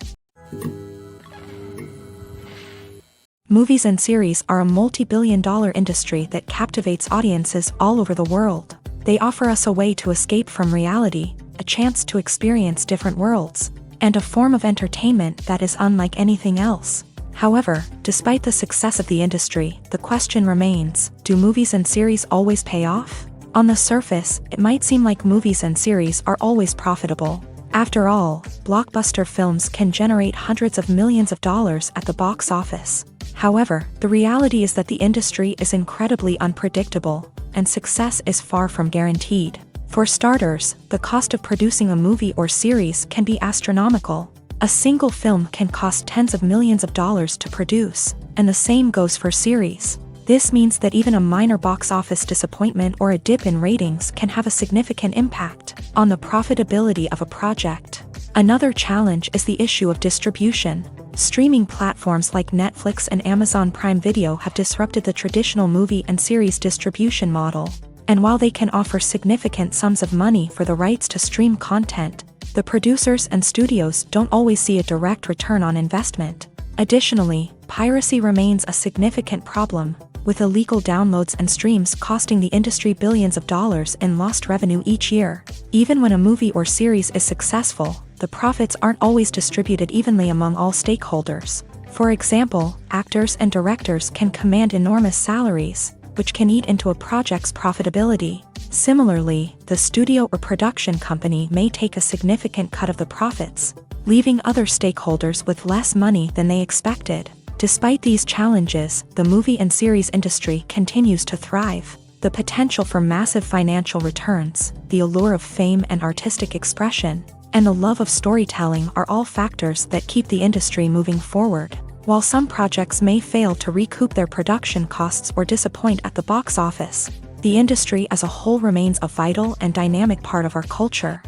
Movies and series are a multi-billion-dollar industry that captivates audiences all over the world. They offer us a way to escape from reality, a chance to experience different worlds, and a form of entertainment that is unlike anything else. However, despite the success of the industry, the question remains, do movies and series always pay off? On the surface, it might seem like movies and series are always profitable. After all, blockbuster films can generate hundreds of millions of dollars at the box office. However, the reality is that the industry is incredibly unpredictable, and success is far from guaranteed. For starters, the cost of producing a movie or series can be astronomical. A single film can cost tens of millions of dollars to produce, and the same goes for series. This means that even a minor box office disappointment or a dip in ratings can have a significant impact on the profitability of a project. Another challenge is the issue of distribution. Streaming platforms like Netflix and Amazon Prime Video have disrupted the traditional movie and series distribution model. And while they can offer significant sums of money for the rights to stream content, the producers and studios don't always see a direct return on investment. Additionally, piracy remains a significant problem, with illegal downloads and streams costing the industry billions of dollars in lost revenue each year. Even when a movie or series is successful, the profits aren't always distributed evenly among all stakeholders. For example, actors and directors can command enormous salaries, which can eat into a project's profitability. Similarly, the studio or production company may take a significant cut of the profits, leaving other stakeholders with less money than they expected. Despite these challenges, the movie and series industry continues to thrive. The potential for massive financial returns, the allure of fame and artistic expression, and the love of storytelling are all factors that keep the industry moving forward. While some projects may fail to recoup their production costs or disappoint at the box office, the industry as a whole remains a vital and dynamic part of our culture.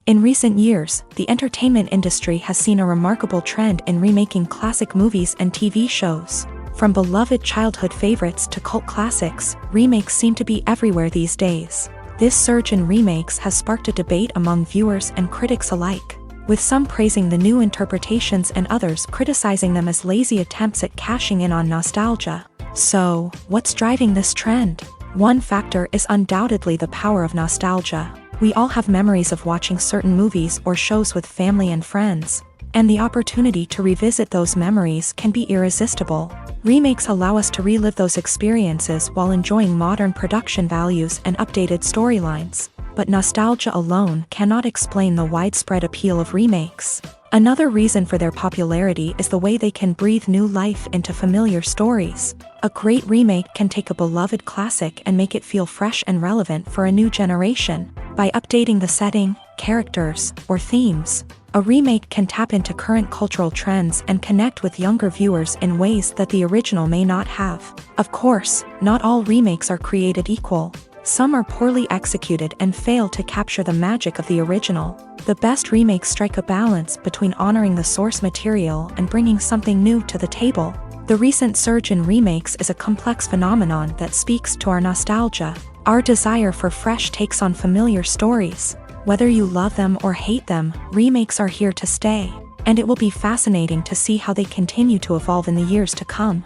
In recent years, the entertainment industry has seen a remarkable trend in remaking classic movies and TV shows. From beloved childhood favorites to cult classics, remakes seem to be everywhere these days. This surge in remakes has sparked a debate among viewers and critics alike, with some praising the new interpretations and others criticizing them as lazy attempts at cashing in on nostalgia. So, what's driving this trend? One factor is undoubtedly the power of nostalgia. We all have memories of watching certain movies or shows with family and friends, and the opportunity to revisit those memories can be irresistible. Remakes allow us to relive those experiences while enjoying modern production values and updated storylines. but nostalgia alone cannot explain the widespread appeal of remakes. Another reason for their popularity is the way they can breathe new life into familiar stories. A great remake can take a beloved classic and make it feel fresh and relevant for a new generation. By updating the setting, characters, or themes, a remake can tap into current cultural trends and connect with younger viewers in ways that the original may not have. Of course, not all remakes are created equal. Some are poorly executed and fail to capture the magic of the original. The best remakes strike a balance between honoring the source material and bringing something new to the table. The recent surge in remakes is a complex phenomenon that speaks to our nostalgia, our desire for fresh takes on familiar stories. Whether you love them or hate them, remakes are here to stay, and it will be fascinating to see how they continue to evolve in the years to come.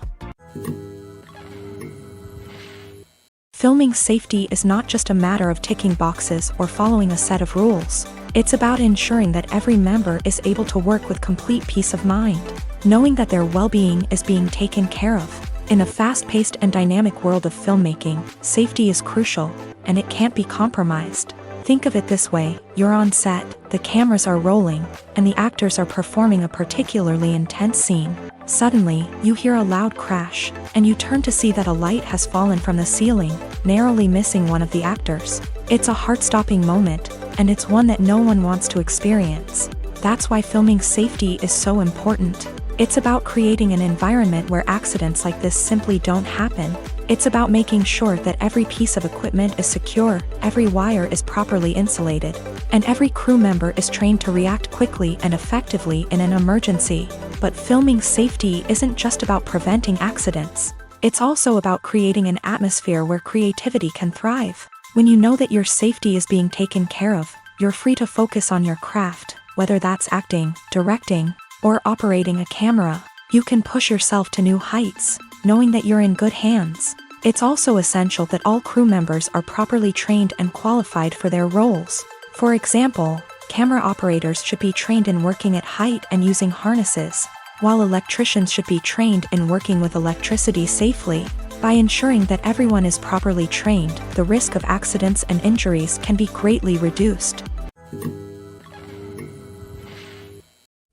Filming safety is not just a matter of ticking boxes or following a set of rules. It's about ensuring that every member is able to work with complete peace of mind, knowing that their well-being is being taken care of. In a fast-paced and dynamic world of filmmaking, safety is crucial, and it can't be compromised. Think of it this way: you're on set, the cameras are rolling, and the actors are performing a particularly intense scene. Suddenly, you hear a loud crash, and you turn to see that a light has fallen from the ceiling, narrowly missing one of the actors. It's a heart-stopping moment, and it's one that no one wants to experience. That's why filming safety is so important. It's about creating an environment where accidents like this simply don't happen. It's about making sure that every piece of equipment is secure, every wire is properly insulated, and every crew member is trained to react quickly and effectively in an emergency. But filming safety isn't just about preventing accidents. It's also about creating an atmosphere where creativity can thrive. When you know that your safety is being taken care of, you're free to focus on your craft, whether that's acting, directing, or operating a camera. You can push yourself to new heights, knowing that you're in good hands. It's also essential that all crew members are properly trained and qualified for their roles. For example, camera operators should be trained in working at height and using harnesses, while electricians should be trained in working with electricity safely. By ensuring that everyone is properly trained, the risk of accidents and injuries can be greatly reduced.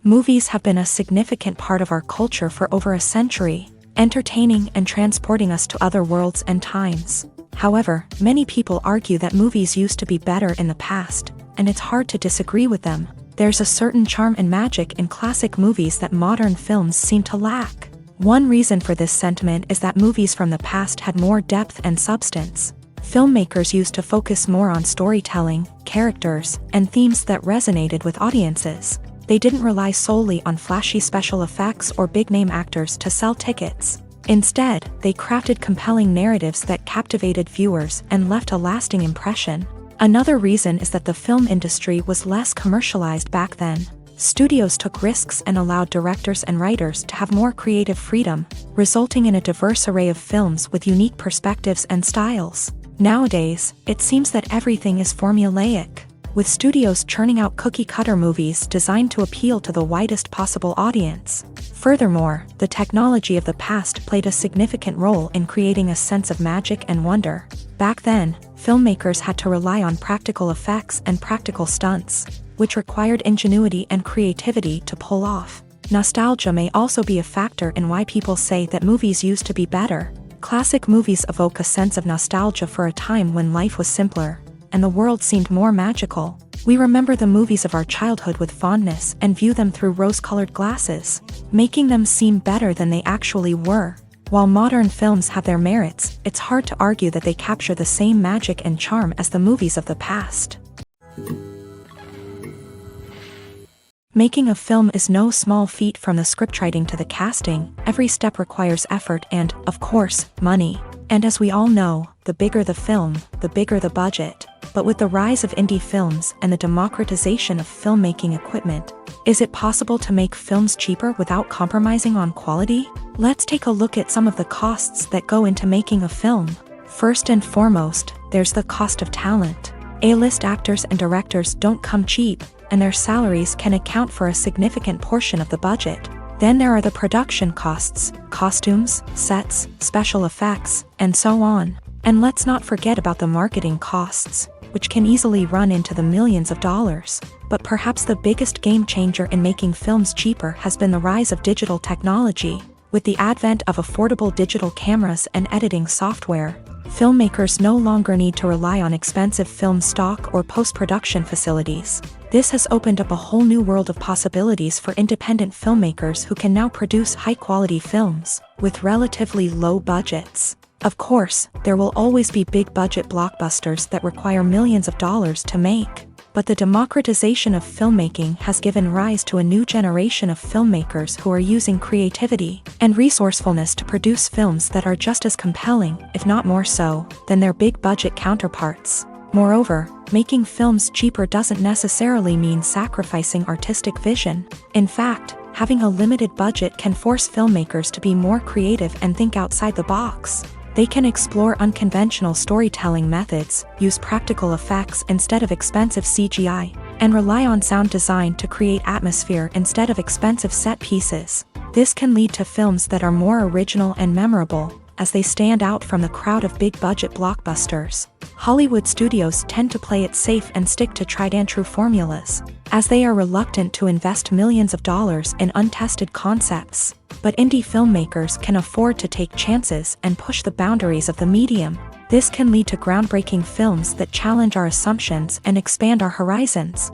Movies have been a significant part of our culture for over a century, entertaining and transporting us to other worlds and times. However, many people argue that movies used to be better in the past, and it's hard to disagree with them. There's a certain charm and magic in classic movies that modern films seem to lack. One reason for this sentiment is that movies from the past had more depth and substance. Filmmakers used to focus more on storytelling, characters, and themes that resonated with audiences. They didn't rely solely on flashy special effects or big-name actors to sell tickets. Instead, they crafted compelling narratives that captivated viewers and left a lasting impression. Another reason is that the film industry was less commercialized back then. Studios took risks and allowed directors and writers to have more creative freedom, resulting in a diverse array of films with unique perspectives and styles. Nowadays, it seems that everything is formulaic, with studios churning out cookie-cutter movies designed to appeal to the widest possible audience. Furthermore, the technology of the past played a significant role in creating a sense of magic and wonder. Back then, filmmakers had to rely on practical effects and practical stunts, which required ingenuity and creativity to pull off. Nostalgia may also be a factor in why people say that movies used to be better. Classic movies evoke a sense of nostalgia for a time when life was simpler, and the world seemed more magical. We remember the movies of our childhood with fondness and view them through rose-colored glasses, making them seem better than they actually were. While modern films have their merits, it's hard to argue that they capture the same magic and charm as the movies of the past. Making a film is no small feat. From the scriptwriting to the casting, every step requires effort and, of course, money. And as we all know, the bigger the film, the bigger the budget. But with the rise of indie films and the democratization of filmmaking equipment, is it possible to make films cheaper without compromising on quality? Let's take a look at some of the costs that go into making a film. First and foremost, there's the cost of talent. A-list actors and directors don't come cheap, and their salaries can account for a significant portion of the budget. Then there are the production costs, costumes, sets, special effects, and so on. And let's not forget about the marketing costs. which can easily run into the millions of dollars. But perhaps the biggest game changer in making films cheaper has been the rise of digital technology. With the advent of affordable digital cameras and editing software, filmmakers no longer need to rely on expensive film stock or post-production facilities. This has opened up a whole new world of possibilities for independent filmmakers who can now produce high-quality films with relatively low budgets. Of course, there will always be big-budget blockbusters that require millions of dollars to make. But the democratization of filmmaking has given rise to a new generation of filmmakers who are using creativity and resourcefulness to produce films that are just as compelling, if not more so, than their big-budget counterparts. Moreover, making films cheaper doesn't necessarily mean sacrificing artistic vision. In fact, having a limited budget can force filmmakers to be more creative and think outside the box. They can explore unconventional storytelling methods, use practical effects instead of expensive CGI, and rely on sound design to create atmosphere instead of expensive set pieces. This can lead to films that are more original and memorable, as they stand out from the crowd of big-budget blockbusters. Hollywood studios tend to play it safe and stick to tried-and-true formulas, as they are reluctant to invest millions of dollars in untested concepts. But indie filmmakers can afford to take chances and push the boundaries of the medium. This can lead to groundbreaking films that challenge our assumptions and expand our horizons.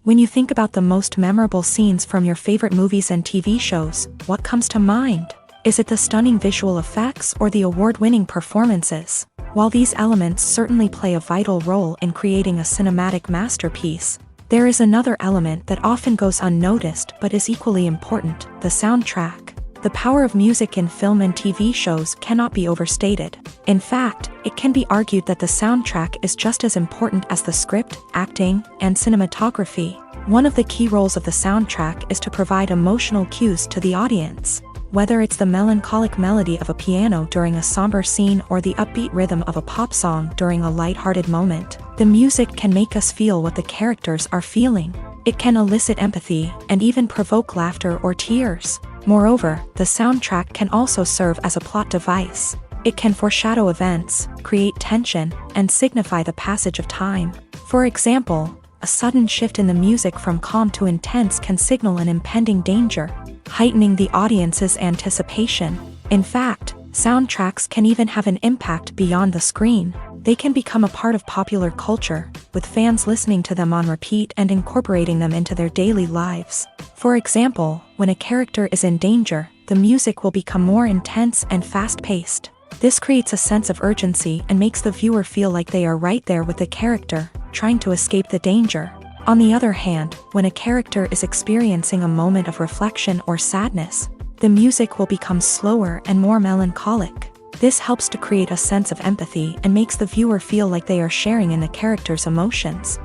When you think about the most memorable scenes from your favorite movies and TV shows, what comes to mind? Is it the stunning visual effects or the award-winning performances? While these elements certainly play a vital role in creating a cinematic masterpiece, there is another element that often goes unnoticed but is equally important: the soundtrack. The power of music in film and TV shows cannot be overstated. In fact, it can be argued that the soundtrack is just as important as the script, acting, and cinematography. One of the key roles of the soundtrack is to provide emotional cues to the audience. Whether it's the melancholic melody of a piano during a somber scene or the upbeat rhythm of a pop song during a lighthearted moment, the music can make us feel what the characters are feeling. It can elicit empathy and even provoke laughter or tears. Moreover, the soundtrack can also serve as a plot device. It can foreshadow events, create tension, and signify the passage of time. For example, a sudden shift in the music from calm to intense can signal an impending danger, heightening the audience's anticipation. In fact, soundtracks can even have an impact beyond the screen. They can become a part of popular culture, with fans listening to them on repeat and incorporating them into their daily lives. For example, when a character is in danger, the music will become more intense and fast-paced. This creates a sense of urgency and makes the viewer feel like they are right there with the character, trying to escape the danger. On the other hand, when a character is experiencing a moment of reflection or sadness, the music will become slower and more melancholic. This helps to create a sense of empathy and makes the viewer feel like they are sharing in the character's emotions.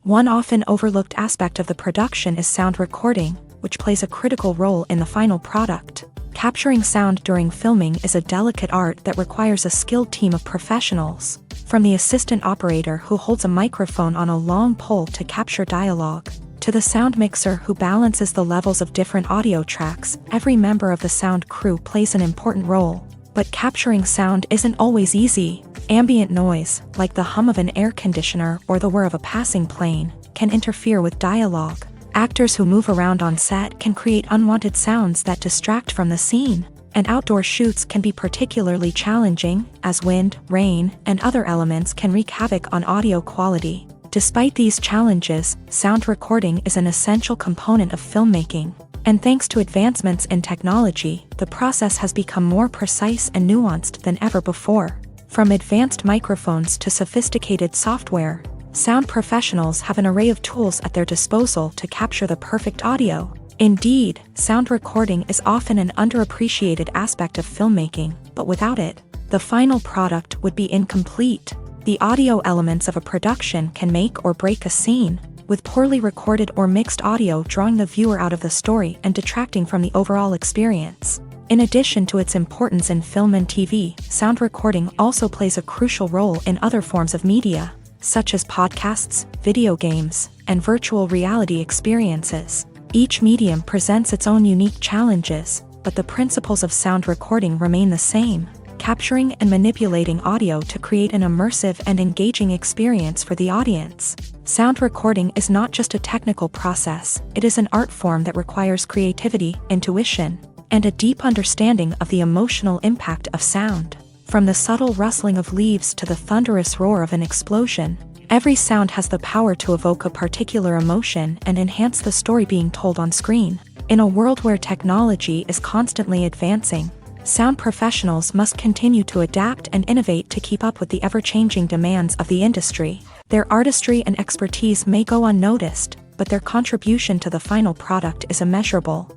One often overlooked aspect of the production is sound recording, which plays a critical role in the final product. Capturing sound during filming is a delicate art that requires a skilled team of professionals. From the assistant operator who holds a microphone on a long pole to capture dialogue, to the sound mixer who balances the levels of different audio tracks, every member of the sound crew plays an important role. But capturing sound isn't always easy. Ambient noise, like the hum of an air conditioner or the whir of a passing plane, can interfere with dialogue. Actors who move around on set can create unwanted sounds that distract from the scene. And outdoor shoots can be particularly challenging, as wind, rain, and other elements can wreak havoc on audio quality. Despite these challenges, sound recording is an essential component of filmmaking. And thanks to advancements in technology, the process has become more precise and nuanced than ever before. From advanced microphones to sophisticated software, sound professionals have an array of tools at their disposal to capture the perfect audio. Indeed, sound recording is often an underappreciated aspect of filmmaking, but without it, the final product would be incomplete. The audio elements of a production can make or break a scene, with poorly recorded or mixed audio drawing the viewer out of the story and detracting from the overall experience. In addition to its importance in film and TV, sound recording also plays a crucial role in other forms of media, such as podcasts, video games, and virtual reality experiences. Each medium presents its own unique challenges, but the principles of sound recording remain the same, capturing and manipulating audio to create an immersive and engaging experience for the audience. Sound recording is not just a technical process, it is an art form that requires creativity, intuition, and a deep understanding of the emotional impact of sound. From the subtle rustling of leaves to the thunderous roar of an explosion, every sound has the power to evoke a particular emotion and enhance the story being told on screen. In a world where technology is constantly advancing, sound professionals must continue to adapt and innovate to keep up with the ever-changing demands of the industry. Their artistry and expertise may go unnoticed, but their contribution to the final product is immeasurable.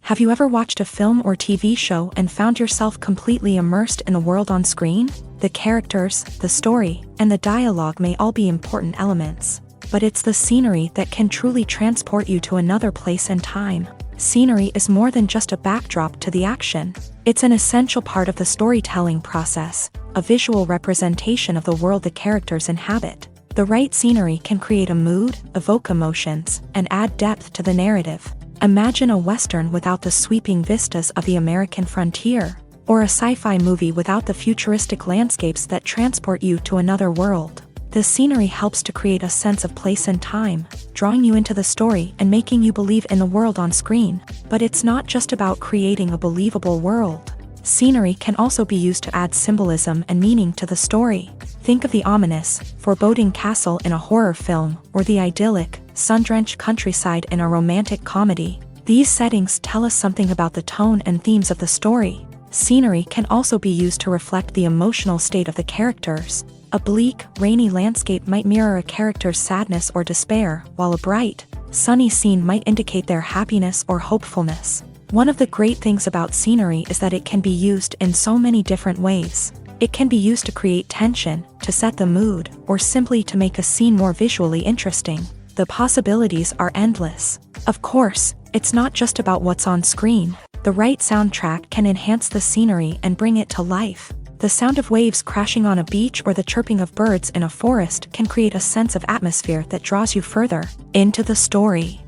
Have you ever watched a film or TV show and found yourself completely immersed in the world on screen? The characters, the story, and the dialogue may all be important elements, but it's the scenery that can truly transport you to another place and time. Scenery is more than just a backdrop to the action. It's an essential part of the storytelling process, a visual representation of the world the characters inhabit. The right scenery can create a mood, evoke emotions, and add depth to the narrative. Imagine a Western without the sweeping vistas of the American frontier, or a sci-fi movie without the futuristic landscapes that transport you to another world. The scenery helps to create a sense of place and time, drawing you into the story and making you believe in the world on screen. But it's not just about creating a believable world. Scenery can also be used to add symbolism and meaning to the story. Think of the ominous, foreboding castle in a horror film, or the idyllic, sun-drenched countryside in a romantic comedy. These settings tell us something about the tone and themes of the story. Scenery can also be used to reflect the emotional state of the characters. A bleak, rainy landscape might mirror a character's sadness or despair, while a bright, sunny scene might indicate their happiness or hopefulness. One of the great things about scenery is that it can be used in so many different ways. It can be used to create tension, to set the mood, or simply to make a scene more visually interesting. The possibilities are endless. Of course, it's not just about what's on screen. The right soundtrack can enhance the scenery and bring it to life. The sound of waves crashing on a beach or the chirping of birds in a forest can create a sense of atmosphere that draws you further into the story.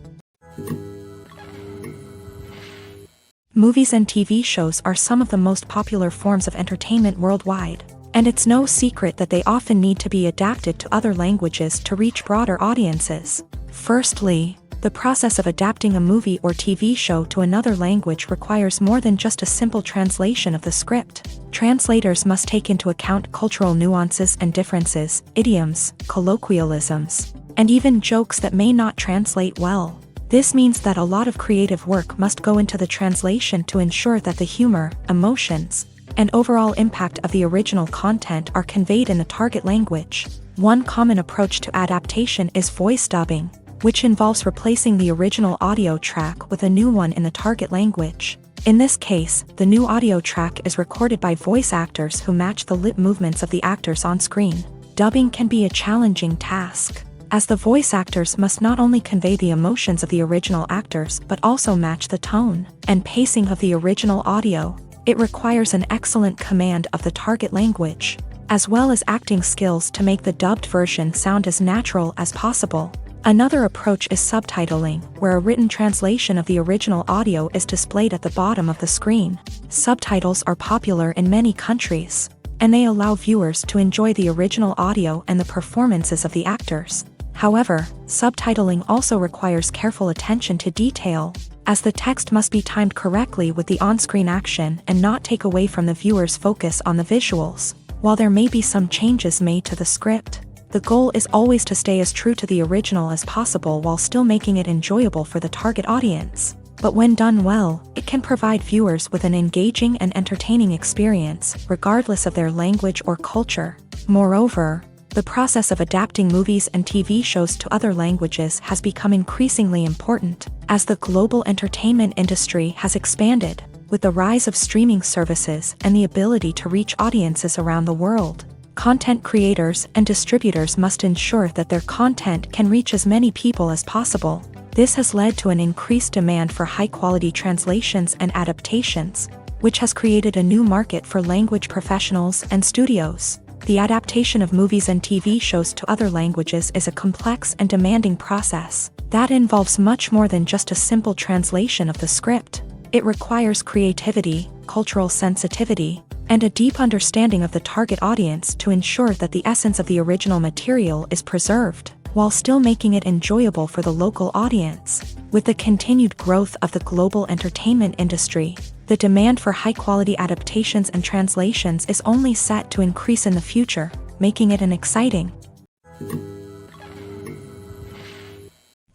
Movies and TV shows are some of the most popular forms of entertainment worldwide, and it's no secret that they often need to be adapted to other languages to reach broader audiences. Firstly, the process of adapting a movie or TV show to another language requires more than just a simple translation of the script. Translators must take into account cultural nuances and differences, idioms, colloquialisms, and even jokes that may not translate well. This means that a lot of creative work must go into the translation to ensure that the humor, emotions, and overall impact of the original content are conveyed in the target language. One common approach to adaptation is voice dubbing, which involves replacing the original audio track with a new one in the target language. In this case, the new audio track is recorded by voice actors who match the lip movements of the actors on screen. Dubbing can be a challenging task, as the voice actors must not only convey the emotions of the original actors but also match the tone and pacing of the original audio. It requires an excellent command of the target language, as well as acting skills to make the dubbed version sound as natural as possible. Another approach is subtitling, where a written translation of the original audio is displayed at the bottom of the screen. Subtitles are popular in many countries, and they allow viewers to enjoy the original audio and the performances of the actors. However, subtitling also requires careful attention to detail, as the text must be timed correctly with the on-screen action and not take away from the viewer's focus on the visuals. While there may be some changes made to the script, the goal is always to stay as true to the original as possible while still making it enjoyable for the target audience. But when done well, it can provide viewers with an engaging and entertaining experience, regardless of their language or culture. Moreover, the process of adapting movies and TV shows to other languages has become increasingly important, as the global entertainment industry has expanded, with the rise of streaming services and the ability to reach audiences around the world. Content creators and distributors must ensure that their content can reach as many people as possible. This has led to an increased demand for high-quality translations and adaptations, which has created a new market for language professionals and studios. The adaptation of movies and TV shows to other languages is a complex and demanding process that involves much more than just a simple translation of the script. It requires creativity, cultural sensitivity, and a deep understanding of the target audience to ensure that the essence of the original material is preserved, while still making it enjoyable for the local audience. With the continued growth of the global entertainment industry, the demand for high-quality adaptations and translations is only set to increase in the future, making it an exciting.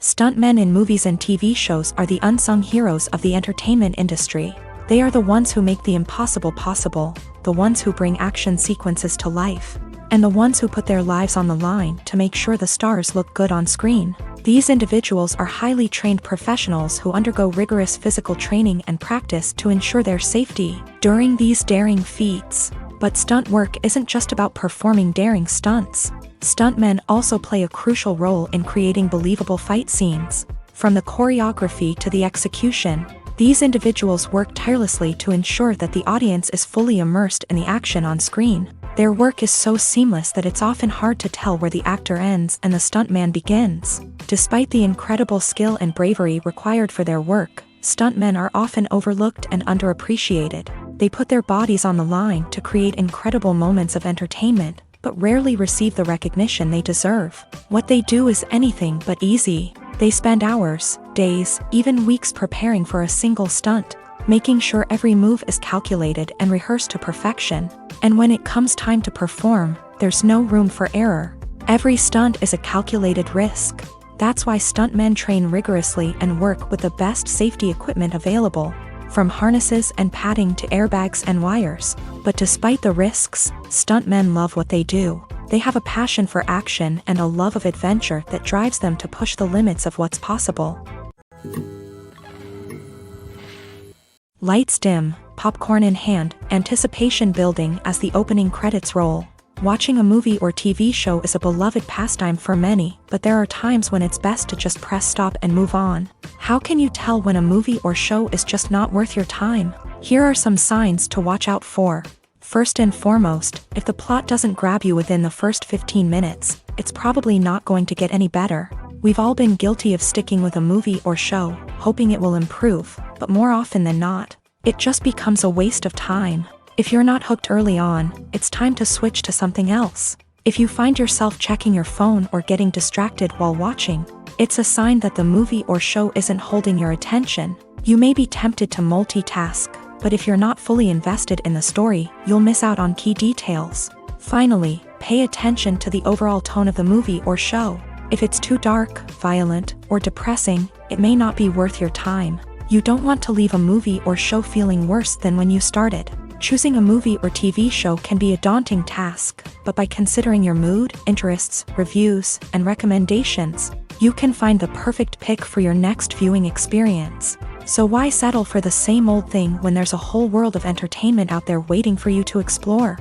Stuntmen in movies and TV shows are the unsung heroes of the entertainment industry. They are the ones who make the impossible possible, the ones who bring action sequences to life, and the ones who put their lives on the line to make sure the stars look good on screen. These individuals are highly trained professionals who undergo rigorous physical training and practice to ensure their safety during these daring feats. But stunt work isn't just about performing daring stunts. Stuntmen also play a crucial role in creating believable fight scenes. From the choreography to the execution, these individuals work tirelessly to ensure that the audience is fully immersed in the action on screen. Their work is so seamless that it's often hard to tell where the actor ends and the stuntman begins. Despite the incredible skill and bravery required for their work, stuntmen are often overlooked and underappreciated. They put their bodies on the line to create incredible moments of entertainment, but rarely receive the recognition they deserve. What they do is anything but easy. They spend hours, days, even weeks preparing for a single stunt, making sure every move is calculated and rehearsed to perfection. And when it comes time to perform, there's no room for error. Every stunt is a calculated risk. That's why stuntmen train rigorously and work with the best safety equipment available, from harnesses and padding to airbags and wires. But despite the risks, stuntmen love what they do. They have a passion for action and a love of adventure that drives them to push the limits of what's possible. Lights dim, popcorn in hand, anticipation building as the opening credits roll. Watching a movie or TV show is a beloved pastime for many, but there are times when it's best to just press stop and move on. How can you tell when a movie or show is just not worth your time? Here are some signs to watch out for. First and foremost, if the plot doesn't grab you within the first 15 minutes, it's probably not going to get any better. We've all been guilty of sticking with a movie or show, hoping it will improve, but more often than not, it just becomes a waste of time. If you're not hooked early on, it's time to switch to something else. If you find yourself checking your phone or getting distracted while watching, it's a sign that the movie or show isn't holding your attention. You may be tempted to multitask, but if you're not fully invested in the story, you'll miss out on key details. Finally, pay attention to the overall tone of the movie or show. If it's too dark, violent, or depressing, it may not be worth your time. You don't want to leave a movie or show feeling worse than when you started. Choosing a movie or TV show can be a daunting task, but by considering your mood, interests, reviews, and recommendations, you can find the perfect pick for your next viewing experience. So why settle for the same old thing when there's a whole world of entertainment out there waiting for you to explore?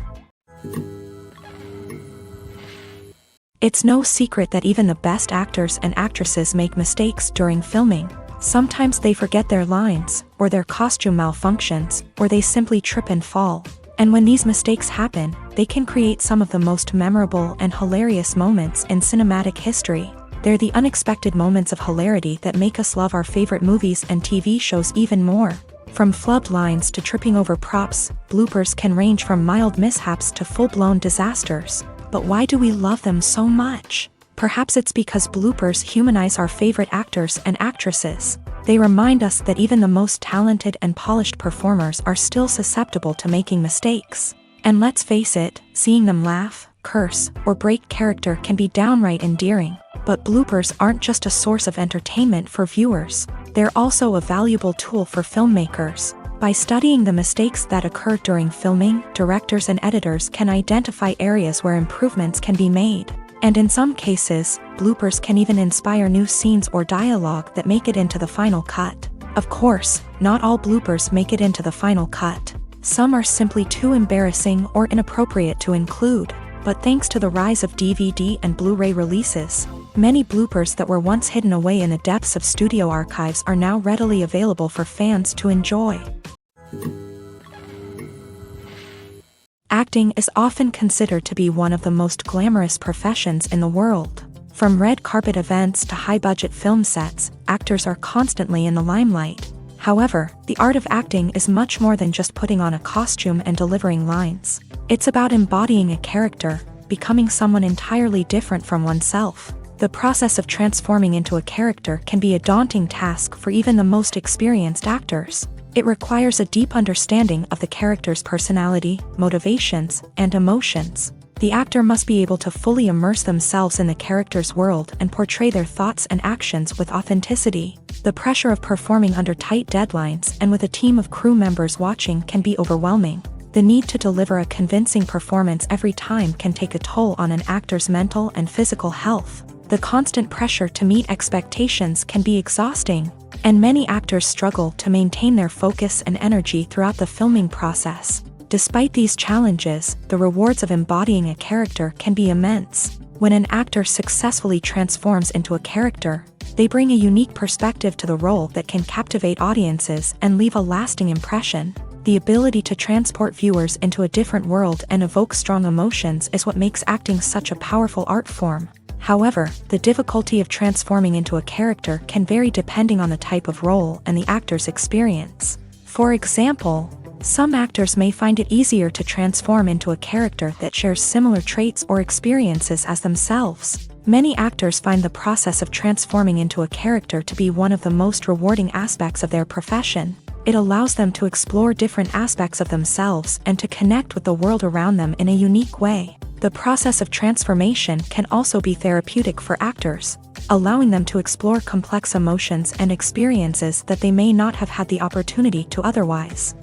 It's no secret that even the best actors and actresses make mistakes during filming. Sometimes they forget their lines, or their costume malfunctions, or they simply trip and fall. And when these mistakes happen, they can create some of the most memorable and hilarious moments in cinematic history. They're the unexpected moments of hilarity that make us love our favorite movies and TV shows even more. From flubbed lines to tripping over props, bloopers can range from mild mishaps to full-blown disasters. But why do we love them so much? Perhaps it's because bloopers humanize our favorite actors and actresses. They remind us that even the most talented and polished performers are still susceptible to making mistakes. And let's face it, seeing them laugh, curse, or break character can be downright endearing. But bloopers aren't just a source of entertainment for viewers. They're also a valuable tool for filmmakers. By studying the mistakes that occur during filming, directors and editors can identify areas where improvements can be made. And in some cases, bloopers can even inspire new scenes or dialogue that make it into the final cut. Of course, not all bloopers make it into the final cut. Some are simply too embarrassing or inappropriate to include. But thanks to the rise of DVD and Blu-ray releases, many bloopers that were once hidden away in the depths of studio archives are now readily available for fans to enjoy. Acting is often considered to be one of the most glamorous professions in the world. From red carpet events to high-budget film sets, actors are constantly in the limelight. However, the art of acting is much more than just putting on a costume and delivering lines. It's about embodying a character, becoming someone entirely different from oneself. The process of transforming into a character can be a daunting task for even the most experienced actors. It requires a deep understanding of the character's personality, motivations, and emotions. The actor must be able to fully immerse themselves in the character's world and portray their thoughts and actions with authenticity. The pressure of performing under tight deadlines and with a team of crew members watching can be overwhelming. The need to deliver a convincing performance every time can take a toll on an actor's mental and physical health. The constant pressure to meet expectations can be exhausting, and many actors struggle to maintain their focus and energy throughout the filming process. Despite these challenges, the rewards of embodying a character can be immense. When an actor successfully transforms into a character, they bring a unique perspective to the role that can captivate audiences and leave a lasting impression. The ability to transport viewers into a different world and evoke strong emotions is what makes acting such a powerful art form. However, the difficulty of transforming into a character can vary depending on the type of role and the actor's experience. For example, some actors may find it easier to transform into a character that shares similar traits or experiences as themselves. Many actors find the process of transforming into a character to be one of the most rewarding aspects of their profession. It allows them to explore different aspects of themselves and to connect with the world around them in a unique way. The process of transformation can also be therapeutic for actors, allowing them to explore complex emotions and experiences that they may not have had the opportunity to otherwise.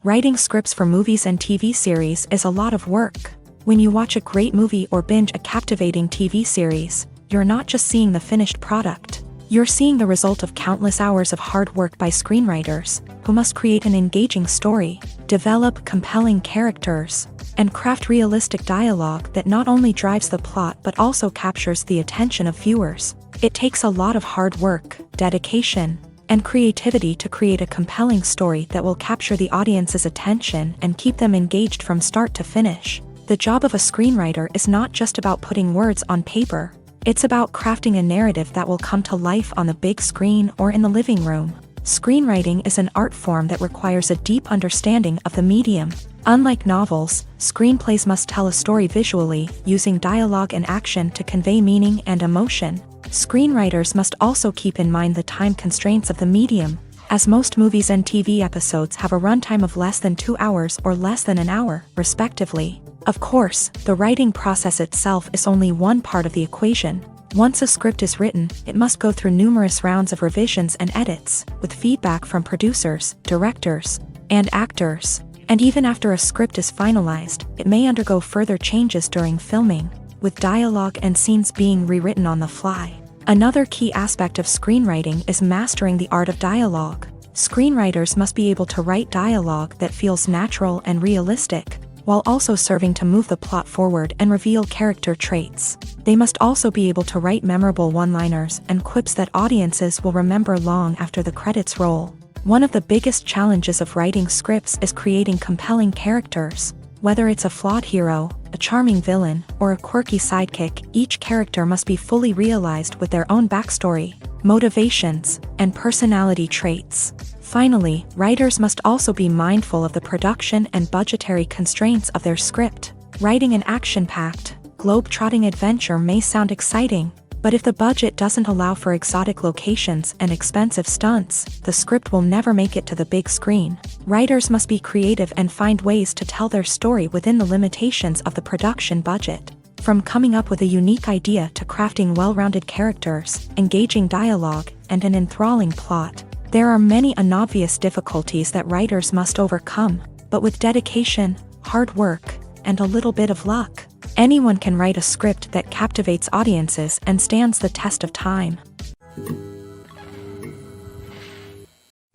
Writing scripts for movies and TV series is a lot of work. When you watch a great movie or binge a captivating TV series, you're not just seeing the finished product. You're seeing the result of countless hours of hard work by screenwriters, who must create an engaging story, develop compelling characters, and craft realistic dialogue that not only drives the plot but also captures the attention of viewers. It takes a lot of hard work, dedication, and creativity to create a compelling story that will capture the audience's attention and keep them engaged from start to finish. The job of a screenwriter is not just about putting words on paper. It's about crafting a narrative that will come to life on the big screen or in the living room. Screenwriting is an art form that requires a deep understanding of the medium. Unlike novels, screenplays must tell a story visually, using dialogue and action to convey meaning and emotion. Screenwriters must also keep in mind the time constraints of the medium, as most movies and TV episodes have a runtime of less than 2 hours or less than an hour, respectively. Of course, the writing process itself is only one part of the equation. Once a script is written, it must go through numerous rounds of revisions and edits, with feedback from producers, directors, and actors. And even after a script is finalized, it may undergo further changes during filming, with dialogue and scenes being rewritten on the fly. Another key aspect of screenwriting is mastering the art of dialogue. Screenwriters must be able to write dialogue that feels natural and realistic, while also serving to move the plot forward and reveal character traits. They must also be able to write memorable one-liners and quips that audiences will remember long after the credits roll. One of the biggest challenges of writing scripts is creating compelling characters. Whether it's a flawed hero, a charming villain, or a quirky sidekick, each character must be fully realized with their own backstory, motivations, and personality traits. Finally, writers must also be mindful of the production and budgetary constraints of their script. Writing an action-packed, globe-trotting adventure may sound exciting, but if the budget doesn't allow for exotic locations and expensive stunts, the script will never make it to the big screen. Writers must be creative and find ways to tell their story within the limitations of the production budget. From coming up with a unique idea to crafting well-rounded characters, engaging dialogue, and an enthralling plot, there are many unobvious difficulties that writers must overcome, but with dedication, hard work, and a little bit of luck, anyone can write a script that captivates audiences and stands the test of time.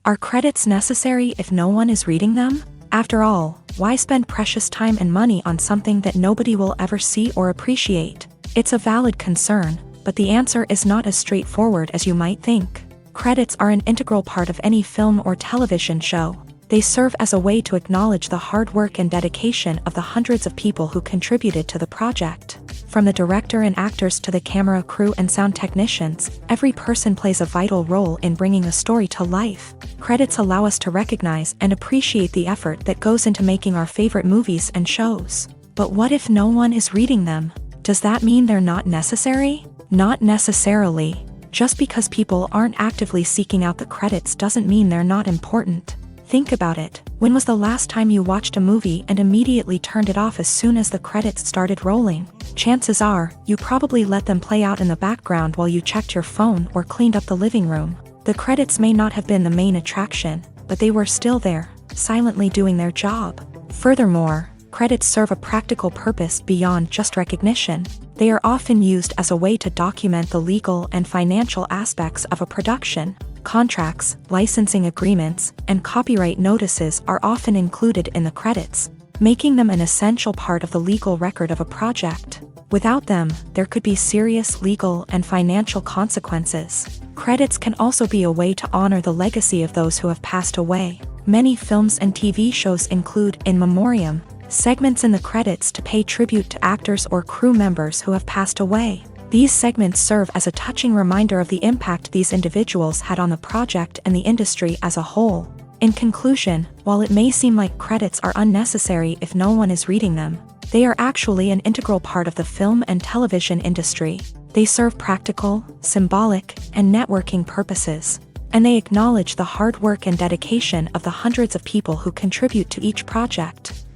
Are credits necessary if no one is reading them? After all, why spend precious time and money on something that nobody will ever see or appreciate? It's a valid concern, but the answer is not as straightforward as you might think. Credits are an integral part of any film or television show. They serve as a way to acknowledge the hard work and dedication of the hundreds of people who contributed to the project. From the director and actors to the camera crew and sound technicians, every person plays a vital role in bringing a story to life. Credits allow us to recognize and appreciate the effort that goes into making our favorite movies and shows. But what if no one is reading them? Does that mean they're not necessary? Not necessarily. Just because people aren't actively seeking out the credits doesn't mean they're not important. Think about it. When was the last time you watched a movie and immediately turned it off as soon as the credits started rolling? Chances are, you probably let them play out in the background while you checked your phone or cleaned up the living room. The credits may not have been the main attraction, but they were still there, silently doing their job. Furthermore, credits serve a practical purpose beyond just recognition. They are often used as a way to document the legal and financial aspects of a production. Contracts, licensing agreements, and copyright notices are often included in the credits, making them an essential part of the legal record of a project. Without them, there could be serious legal and financial consequences. Credits can also be a way to honor the legacy of those who have passed away. Many films and TV shows include in memoriam segments in the credits to pay tribute to actors or crew members who have passed away. These segments serve as a touching reminder of the impact these individuals had on the project and the industry as a whole. In conclusion, while it may seem like credits are unnecessary if no one is reading them, they are actually an integral part of the film and television industry. They serve practical, symbolic, and networking purposes, and they acknowledge the hard work and dedication of the hundreds of people who contribute to each project.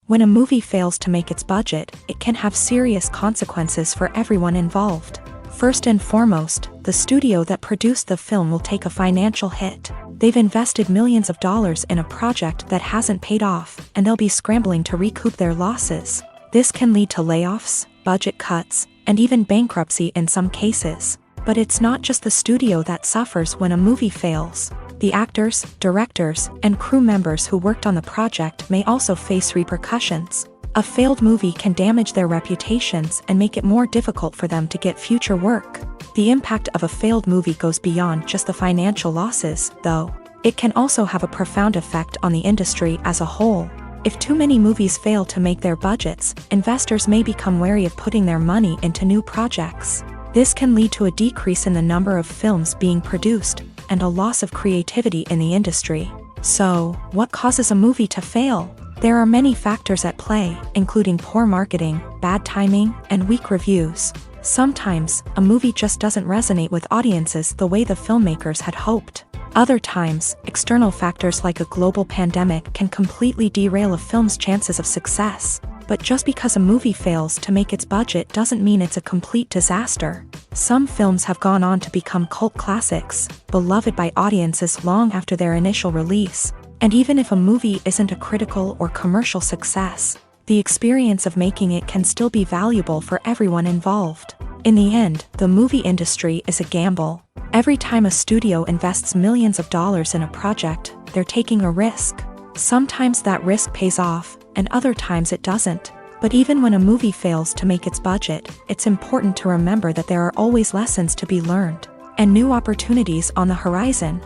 When a movie fails to make its budget, it can have serious consequences for everyone involved. First and foremost, the studio that produced the film will take a financial hit. They've invested millions of dollars in a project that hasn't paid off, and they'll be scrambling to recoup their losses. This can lead to layoffs, budget cuts, and even bankruptcy in some cases. But it's not just the studio that suffers when a movie fails. The actors, directors, and crew members who worked on the project may also face repercussions. A failed movie can damage their reputations and make it more difficult for them to get future work. The impact of a failed movie goes beyond just the financial losses, though. It can also have a profound effect on the industry as a whole. If too many movies fail to make their budgets, investors may become wary of putting their money into new projects. This can lead to a decrease in the number of films being produced, and a loss of creativity in the industry. So, what causes a movie to fail? There are many factors at play, including poor marketing, bad timing, and weak reviews. Sometimes, a movie just doesn't resonate with audiences the way the filmmakers had hoped. Other times, external factors like a global pandemic can completely derail a film's chances of success. But just because a movie fails to make its budget doesn't mean it's a complete disaster. Some films have gone on to become cult classics, beloved by audiences long after their initial release. And even if a movie isn't a critical or commercial success, the experience of making it can still be valuable for everyone involved. In the end, the movie industry is a gamble. Every time a studio invests millions of dollars in a project, they're taking a risk. Sometimes that risk pays off, and other times it doesn't. But even when a movie fails to make its budget, it's important to remember that there are always lessons to be learned, and new opportunities on the horizon.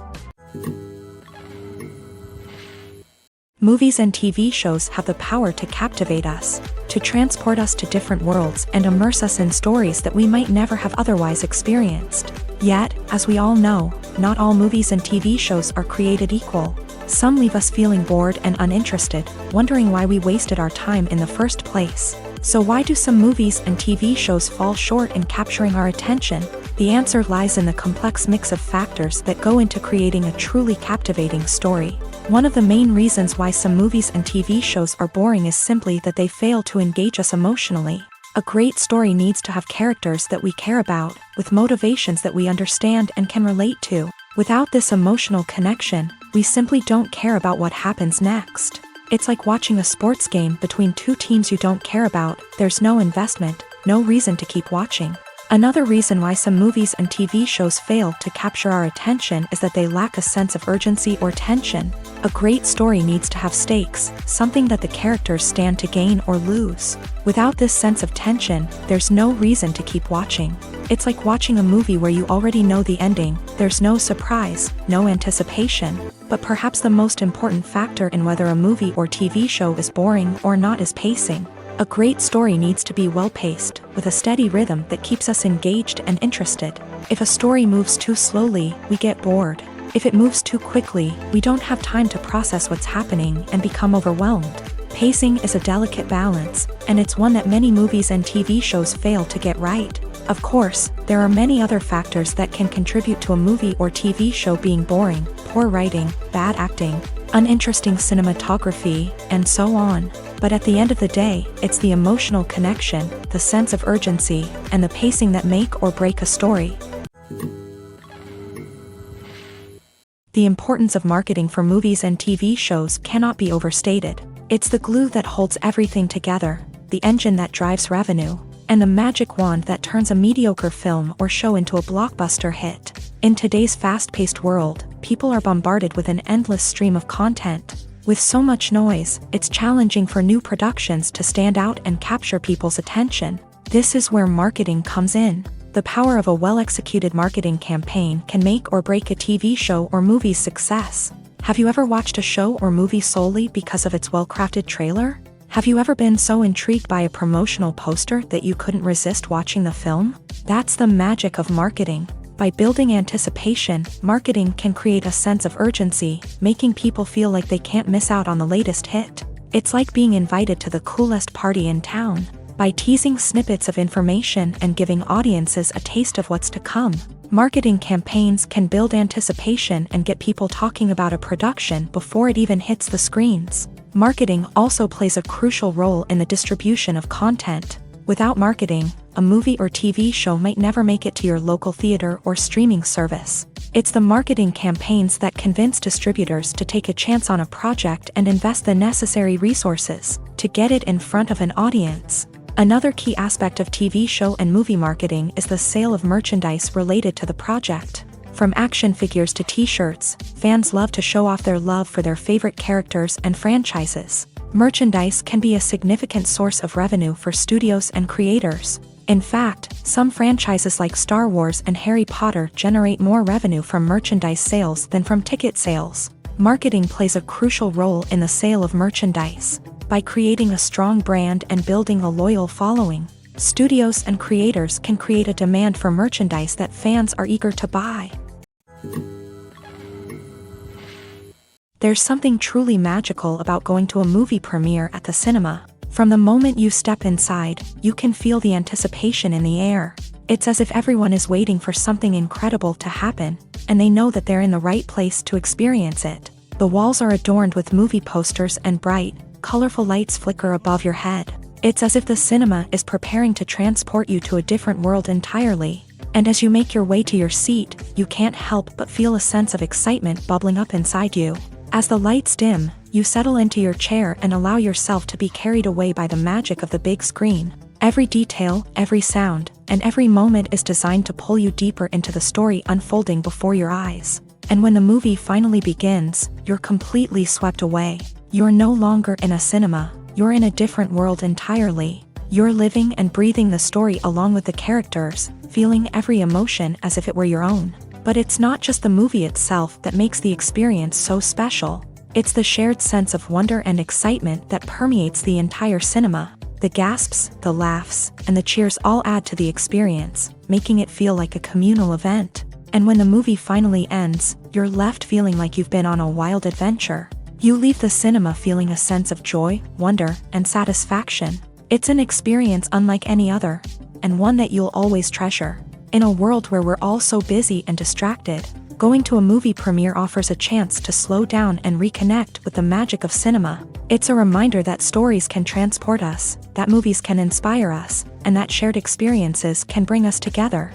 Movies and TV shows have the power to captivate us, to transport us to different worlds and immerse us in stories that we might never have otherwise experienced. Yet, as we all know, not all movies and TV shows are created equal. Some leave us feeling bored and uninterested, wondering why we wasted our time in the first place. So why do some movies and TV shows fall short in capturing our attention? The answer lies in the complex mix of factors that go into creating a truly captivating story. One of the main reasons why some movies and TV shows are boring is simply that they fail to engage us emotionally. A great story needs to have characters that we care about, with motivations that we understand and can relate to. Without this emotional connection, we simply don't care about what happens next. It's like watching a sports game between two teams you don't care about. There's no investment, no reason to keep watching. Another reason why some movies and TV shows fail to capture our attention is that they lack a sense of urgency or tension. A great story needs to have stakes, something that the characters stand to gain or lose. Without this sense of tension, there's no reason to keep watching. It's like watching a movie where you already know the ending. There's no surprise, no anticipation. But perhaps the most important factor in whether a movie or TV show is boring or not is pacing. A great story needs to be well-paced, with a steady rhythm that keeps us engaged and interested. If a story moves too slowly, we get bored. If it moves too quickly, we don't have time to process what's happening and become overwhelmed. Pacing is a delicate balance, and it's one that many movies and TV shows fail to get right. Of course, there are many other factors that can contribute to a movie or TV show being boring: poor writing, bad acting, uninteresting cinematography, and so on. But at the end of the day, it's the emotional connection, the sense of urgency, and the pacing that make or break a story. The importance of marketing for movies and TV shows cannot be overstated. It's the glue that holds everything together, the engine that drives revenue, and the magic wand that turns a mediocre film or show into a blockbuster hit. In today's fast-paced world, people are bombarded with an endless stream of content. With so much noise, it's challenging for new productions to stand out and capture people's attention. This is where marketing comes in. The power of a well-executed marketing campaign can make or break a TV show or movie's success. Have you ever watched a show or movie solely because of its well-crafted trailer? Have you ever been so intrigued by a promotional poster that you couldn't resist watching the film? That's the magic of marketing. By building anticipation, marketing can create a sense of urgency, making people feel like they can't miss out on the latest hit. It's like being invited to the coolest party in town. By teasing snippets of information and giving audiences a taste of what's to come, marketing campaigns can build anticipation and get people talking about a production before it even hits the screens. Marketing also plays a crucial role in the distribution of content. Without marketing, a movie or TV show might never make it to your local theater or streaming service. It's the marketing campaigns that convince distributors to take a chance on a project and invest the necessary resources to get it in front of an audience. Another key aspect of TV show and movie marketing is the sale of merchandise related to the project. From action figures to t-shirts, fans love to show off their love for their favorite characters and franchises. Merchandise can be a significant source of revenue for studios and creators. In fact, some franchises like Star Wars and Harry Potter generate more revenue from merchandise sales than from ticket sales. Marketing plays a crucial role in the sale of merchandise. By creating a strong brand and building a loyal following, studios and creators can create a demand for merchandise that fans are eager to buy. There's something truly magical about going to a movie premiere at the cinema. From the moment you step inside, you can feel the anticipation in the air. It's as if everyone is waiting for something incredible to happen, and they know that they're in the right place to experience it. The walls are adorned with movie posters and bright, colorful lights flicker above your head. It's as if the cinema is preparing to transport you to a different world entirely. And as you make your way to your seat, you can't help but feel a sense of excitement bubbling up inside you. As the lights dim, you settle into your chair and allow yourself to be carried away by the magic of the big screen. Every detail, every sound, and every moment is designed to pull you deeper into the story unfolding before your eyes. And when the movie finally begins, you're completely swept away. You're no longer in a cinema, you're in a different world entirely. You're living and breathing the story along with the characters, feeling every emotion as if it were your own. But it's not just the movie itself that makes the experience so special. It's the shared sense of wonder and excitement that permeates the entire cinema. The gasps, the laughs, and the cheers all add to the experience, making it feel like a communal event. And when the movie finally ends, you're left feeling like you've been on a wild adventure. You leave the cinema feeling a sense of joy, wonder, and satisfaction. It's an experience unlike any other, and one that you'll always treasure. In a world where we're all so busy and distracted, going to a movie premiere offers a chance to slow down and reconnect with the magic of cinema. It's a reminder that stories can transport us, that movies can inspire us, and that shared experiences can bring us together.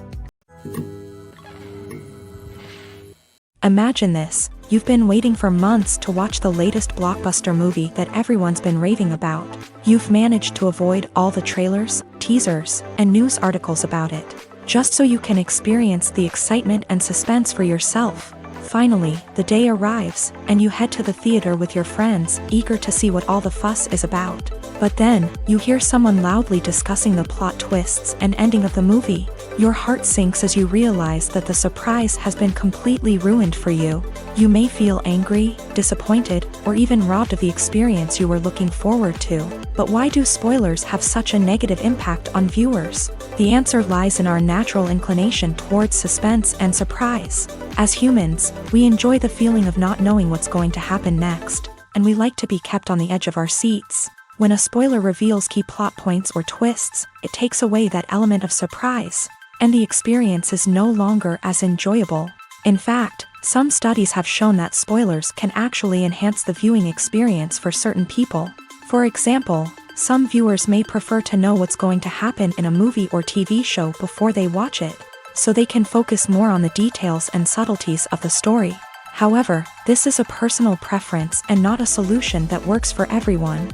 Imagine this: you've been waiting for months to watch the latest blockbuster movie that everyone's been raving about. You've managed to avoid all the trailers, teasers, and news articles about it, just so you can experience the excitement and suspense for yourself. Finally, the day arrives, and you head to the theater with your friends, eager to see what all the fuss is about. But then, you hear someone loudly discussing the plot twists and ending of the movie. Your heart sinks as you realize that the surprise has been completely ruined for you. You may feel angry, disappointed, or even robbed of the experience you were looking forward to. But why do spoilers have such a negative impact on viewers? The answer lies in our natural inclination towards suspense and surprise. As humans, we enjoy the feeling of not knowing what's going to happen next, and we like to be kept on the edge of our seats. When a spoiler reveals key plot points or twists, it takes away that element of surprise, and the experience is no longer as enjoyable. In fact, some studies have shown that spoilers can actually enhance the viewing experience for certain people. For example, some viewers may prefer to know what's going to happen in a movie or TV show before they watch it, so they can focus more on the details and subtleties of the story. However, this is a personal preference and not a solution that works for everyone.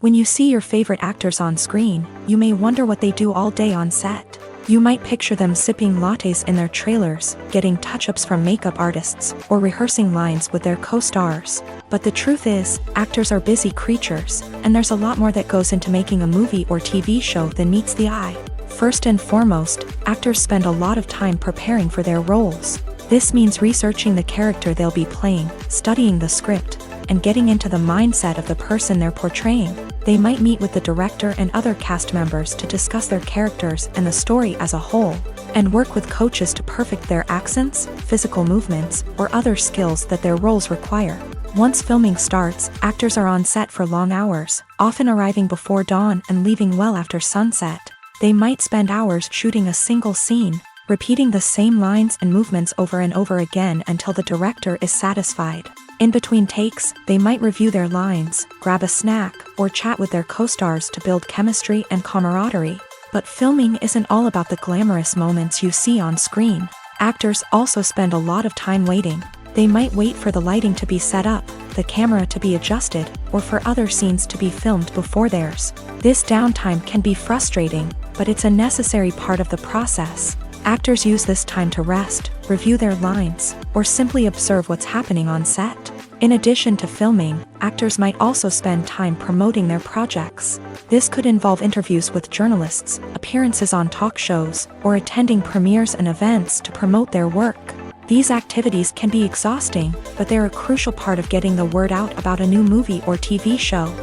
When you see your favorite actors on screen, you may wonder what they do all day on set. You might picture them sipping lattes in their trailers, getting touch-ups from makeup artists, or rehearsing lines with their co-stars. But the truth is, actors are busy creatures, and there's a lot more that goes into making a movie or TV show than meets the eye. First and foremost, actors spend a lot of time preparing for their roles. This means researching the character they'll be playing, studying the script, and getting into the mindset of the person they're portraying. They might meet with the director and other cast members to discuss their characters and the story as a whole, and work with coaches to perfect their accents, physical movements, or other skills that their roles require. Once filming starts, actors are on set for long hours, often arriving before dawn and leaving well after sunset. They might spend hours shooting a single scene, repeating the same lines and movements over and over again until the director is satisfied. In between takes, they might review their lines, grab a snack, or chat with their co-stars to build chemistry and camaraderie. But filming isn't all about the glamorous moments you see on screen. Actors also spend a lot of time waiting. They might wait for the lighting to be set up, the camera to be adjusted, or for other scenes to be filmed before theirs. This downtime can be frustrating, but it's a necessary part of the process. Actors use this time to rest, review their lines, or simply observe what's happening on set. In addition to filming, actors might also spend time promoting their projects. This could involve interviews with journalists, appearances on talk shows, or attending premieres and events to promote their work. These activities can be exhausting, but they're a crucial part of getting the word out about a new movie or TV show.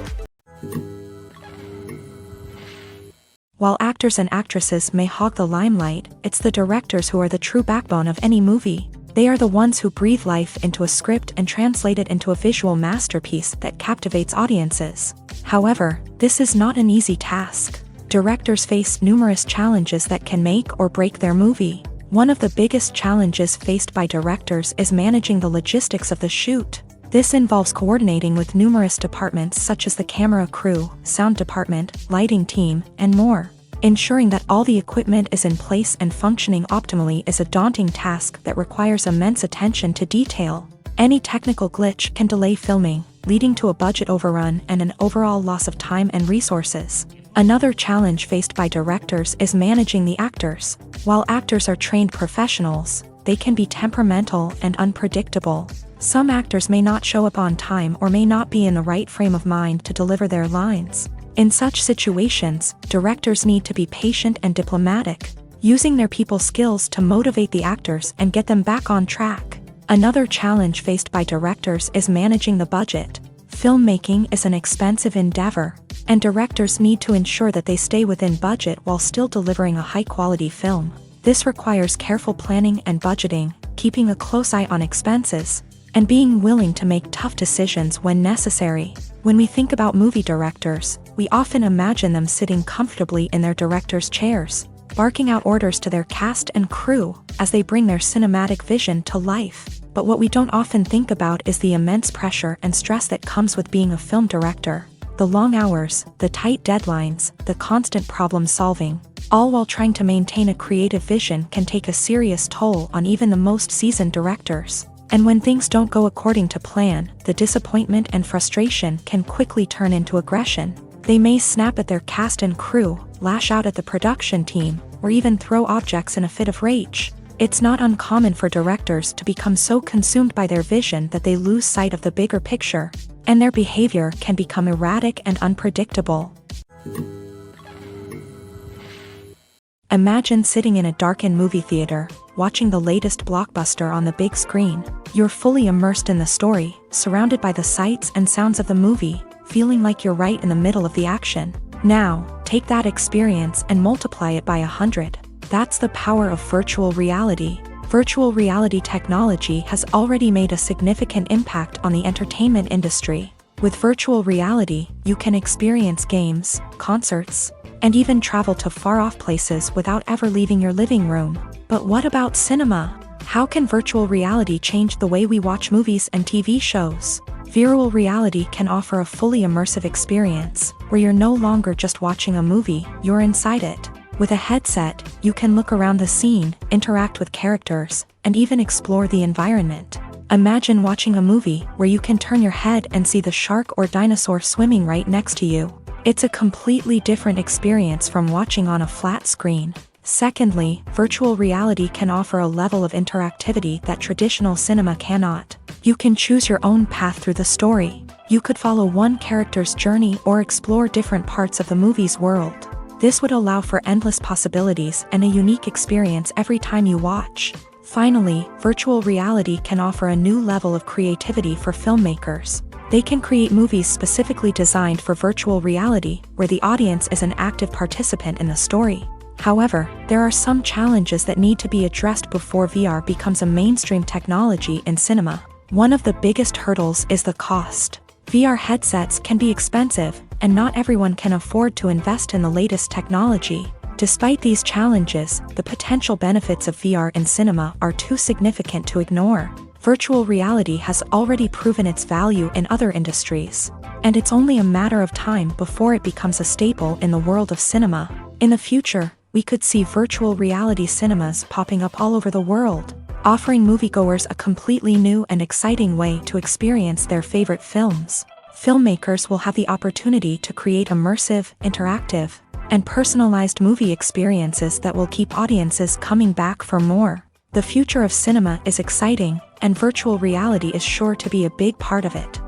While actors and actresses may hog the limelight, it's the directors who are the true backbone of any movie. They are the ones who breathe life into a script and translate it into a visual masterpiece that captivates audiences. However, this is not an easy task. Directors face numerous challenges that can make or break their movie. One of the biggest challenges faced by directors is managing the logistics of the shoot. This involves coordinating with numerous departments such as the camera crew, sound department, lighting team, and more. Ensuring that all the equipment is in place and functioning optimally is a daunting task that requires immense attention to detail. Any technical glitch can delay filming, leading to a budget overrun and an overall loss of time and resources. Another challenge faced by directors is managing the actors. While actors are trained professionals, they can be temperamental and unpredictable. Some actors may not show up on time or may not be in the right frame of mind to deliver their lines. In such situations, directors need to be patient and diplomatic, using their people skills to motivate the actors and get them back on track. Another challenge faced by directors is managing the budget. Filmmaking is an expensive endeavor, and directors need to ensure that they stay within budget while still delivering a high-quality film. This requires careful planning and budgeting, keeping a close eye on expenses, and being willing to make tough decisions when necessary. When we think about movie directors, we often imagine them sitting comfortably in their director's chairs, barking out orders to their cast and crew as they bring their cinematic vision to life. But what we don't often think about is the immense pressure and stress that comes with being a film director. The long hours, the tight deadlines, the constant problem solving, all while trying to maintain a creative vision can take a serious toll on even the most seasoned directors. And when things don't go according to plan, the disappointment and frustration can quickly turn into aggression. They may snap at their cast and crew, lash out at the production team, or even throw objects in a fit of rage. It's not uncommon for directors to become so consumed by their vision that they lose sight of the bigger picture, and their behavior can become erratic and unpredictable. Imagine sitting in a darkened movie theater, watching the latest blockbuster on the big screen. You're fully immersed in the story, surrounded by the sights and sounds of the movie, feeling like you're right in the middle of the action. Now, take that experience and multiply it by 100. That's the power of virtual reality. Virtual reality technology has already made a significant impact on the entertainment industry. With virtual reality, you can experience games, concerts, and even travel to far-off places without ever leaving your living room. But what about cinema? How can virtual reality change the way we watch movies and TV shows? Virtual reality can offer a fully immersive experience, where you're no longer just watching a movie, you're inside it. With a headset, you can look around the scene, interact with characters, and even explore the environment. Imagine watching a movie where you can turn your head and see the shark or dinosaur swimming right next to you. It's a completely different experience from watching on a flat screen. Secondly, virtual reality can offer a level of interactivity that traditional cinema cannot. You can choose your own path through the story. You could follow one character's journey or explore different parts of the movie's world. This would allow for endless possibilities and a unique experience every time you watch. Finally, virtual reality can offer a new level of creativity for filmmakers. They can create movies specifically designed for virtual reality, where the audience is an active participant in the story. However, there are some challenges that need to be addressed before VR becomes a mainstream technology in cinema. One of the biggest hurdles is the cost. VR headsets can be expensive, and not everyone can afford to invest in the latest technology. Despite these challenges, the potential benefits of VR in cinema are too significant to ignore. Virtual reality has already proven its value in other industries, and it's only a matter of time before it becomes a staple in the world of cinema. In the future, we could see virtual reality cinemas popping up all over the world, offering moviegoers a completely new and exciting way to experience their favorite films. Filmmakers will have the opportunity to create immersive, interactive, and personalized movie experiences that will keep audiences coming back for more. The future of cinema is exciting, and virtual reality is sure to be a big part of it.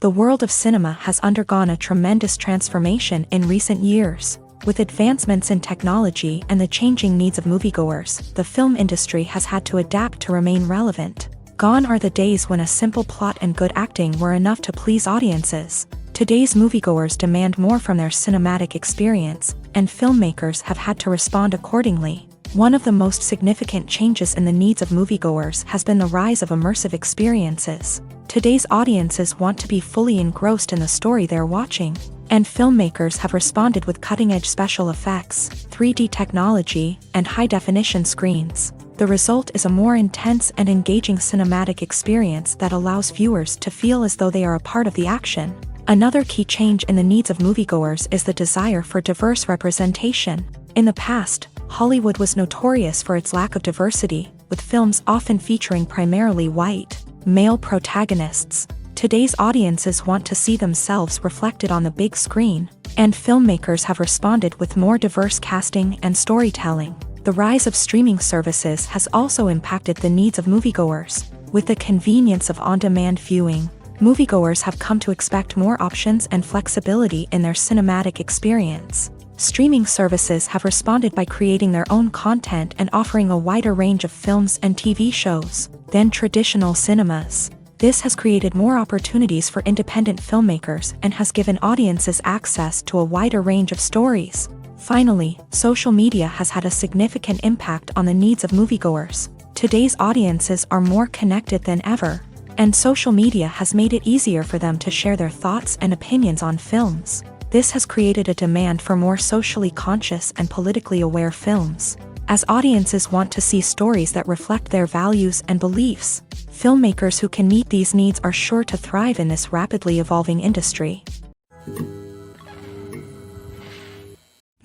The world of cinema has undergone a tremendous transformation in recent years. With advancements in technology and the changing needs of moviegoers, the film industry has had to adapt to remain relevant. Gone are the days when a simple plot and good acting were enough to please audiences. Today's moviegoers demand more from their cinematic experience, and filmmakers have had to respond accordingly. One of the most significant changes in the needs of moviegoers has been the rise of immersive experiences. Today's audiences want to be fully engrossed in the story they're watching, and filmmakers have responded with cutting-edge special effects, 3D technology, and high-definition screens. The result is a more intense and engaging cinematic experience that allows viewers to feel as though they are a part of the action. Another key change in the needs of moviegoers is the desire for diverse representation. In the past, Hollywood was notorious for its lack of diversity, with films often featuring primarily white, male protagonists. Today's audiences want to see themselves reflected on the big screen, and filmmakers have responded with more diverse casting and storytelling. The rise of streaming services has also impacted the needs of moviegoers. With the convenience of on-demand viewing, moviegoers have come to expect more options and flexibility in their cinematic experience. Streaming services have responded by creating their own content and offering a wider range of films and TV shows than traditional cinemas. This has created more opportunities for independent filmmakers and has given audiences access to a wider range of stories. Finally, social media has had a significant impact on the needs of moviegoers. Today's audiences are more connected than ever, and social media has made it easier for them to share their thoughts and opinions on films. This has created a demand for more socially conscious and politically aware films. As audiences want to see stories that reflect their values and beliefs, filmmakers who can meet these needs are sure to thrive in this rapidly evolving industry.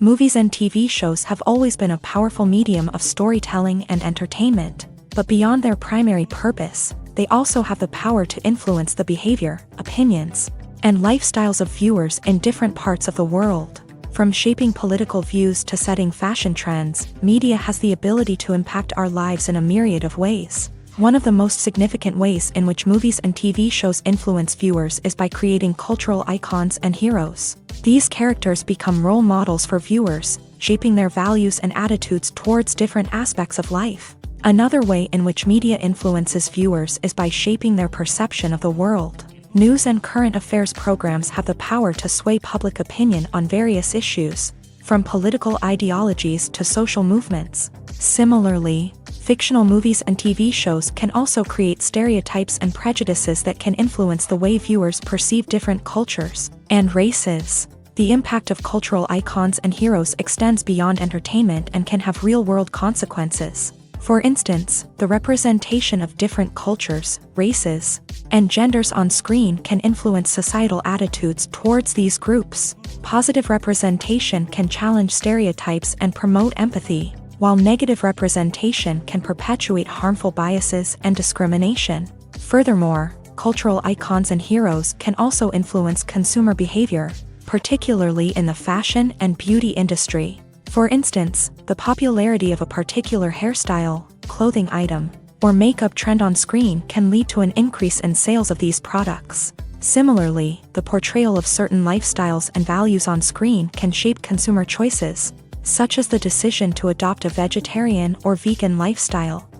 Movies and TV shows have always been a powerful medium of storytelling and entertainment, but beyond their primary purpose, they also have the power to influence the behavior, opinions, and lifestyles of viewers in different parts of the world. From shaping political views to setting fashion trends, media has the ability to impact our lives in a myriad of ways. One of the most significant ways in which movies and TV shows influence viewers is by creating cultural icons and heroes. These characters become role models for viewers, shaping their values and attitudes towards different aspects of life. Another way in which media influences viewers is by shaping their perception of the world. News and current affairs programs have the power to sway public opinion on various issues, from political ideologies to social movements. Similarly, fictional movies and TV shows can also create stereotypes and prejudices that can influence the way viewers perceive different cultures and races. The impact of cultural icons and heroes extends beyond entertainment and can have real-world consequences. For instance, the representation of different cultures, races, and genders on screen can influence societal attitudes towards these groups. Positive representation can challenge stereotypes and promote empathy, while negative representation can perpetuate harmful biases and discrimination. Furthermore, cultural icons and heroes can also influence consumer behavior, particularly in the fashion and beauty industry. For instance, the popularity of a particular hairstyle, clothing item, or makeup trend on screen can lead to an increase in sales of these products. Similarly, the portrayal of certain lifestyles and values on screen can shape consumer choices, such as the decision to adopt a vegetarian or vegan lifestyle.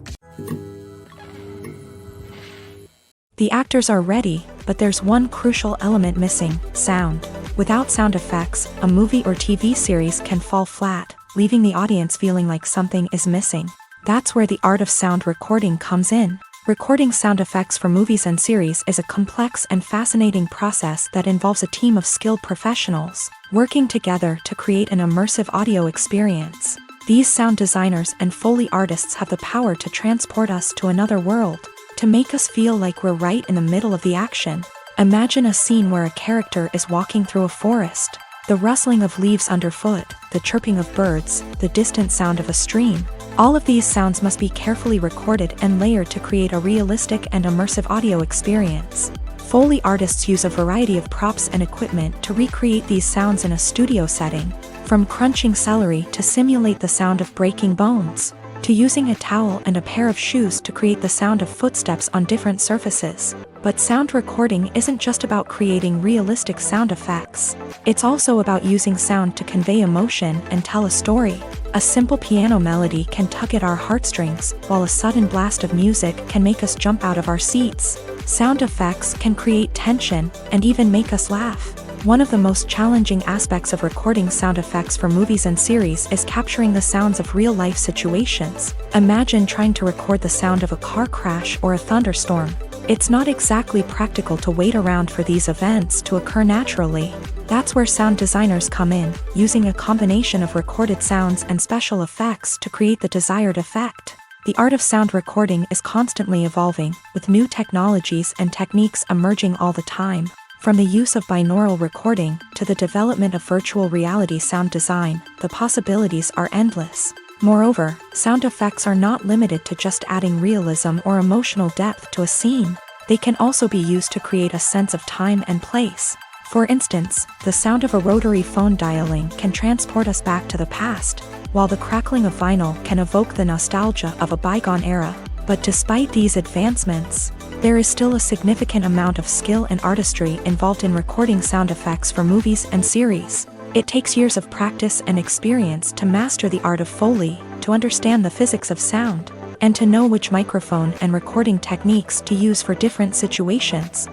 The actors are ready, but there's one crucial element missing: sound. Without sound effects, a movie or TV series can fall flat, leaving the audience feeling like something is missing. That's where the art of sound recording comes in. Recording sound effects for movies and series is a complex and fascinating process that involves a team of skilled professionals working together to create an immersive audio experience. These sound designers and Foley artists have the power to transport us to another world, to make us feel like we're right in the middle of the action. Imagine a scene where a character is walking through a forest. The rustling of leaves underfoot, the chirping of birds, the distant sound of a stream. All of these sounds must be carefully recorded and layered to create a realistic and immersive audio experience. Foley artists use a variety of props and equipment to recreate these sounds in a studio setting, from crunching celery to simulate the sound of breaking bones, to using a towel and a pair of shoes to create the sound of footsteps on different surfaces. But sound recording isn't just about creating realistic sound effects. It's also about using sound to convey emotion and tell a story. A simple piano melody can tug at our heartstrings, while a sudden blast of music can make us jump out of our seats. Sound effects can create tension and even make us laugh. One of the most challenging aspects of recording sound effects for movies and series is capturing the sounds of real-life situations. Imagine trying to record the sound of a car crash or a thunderstorm. It's not exactly practical to wait around for these events to occur naturally. That's where sound designers come in, using a combination of recorded sounds and special effects to create the desired effect. The art of sound recording is constantly evolving, with new technologies and techniques emerging all the time. From the use of binaural recording to the development of virtual reality sound design, the possibilities are endless. Moreover, sound effects are not limited to just adding realism or emotional depth to a scene. They can also be used to create a sense of time and place. For instance, the sound of a rotary phone dialing can transport us back to the past, while the crackling of vinyl can evoke the nostalgia of a bygone era. But despite these advancements, there is still a significant amount of skill and artistry involved in recording sound effects for movies and series. It takes years of practice and experience to master the art of Foley, to understand the physics of sound, and to know which microphone and recording techniques to use for different situations.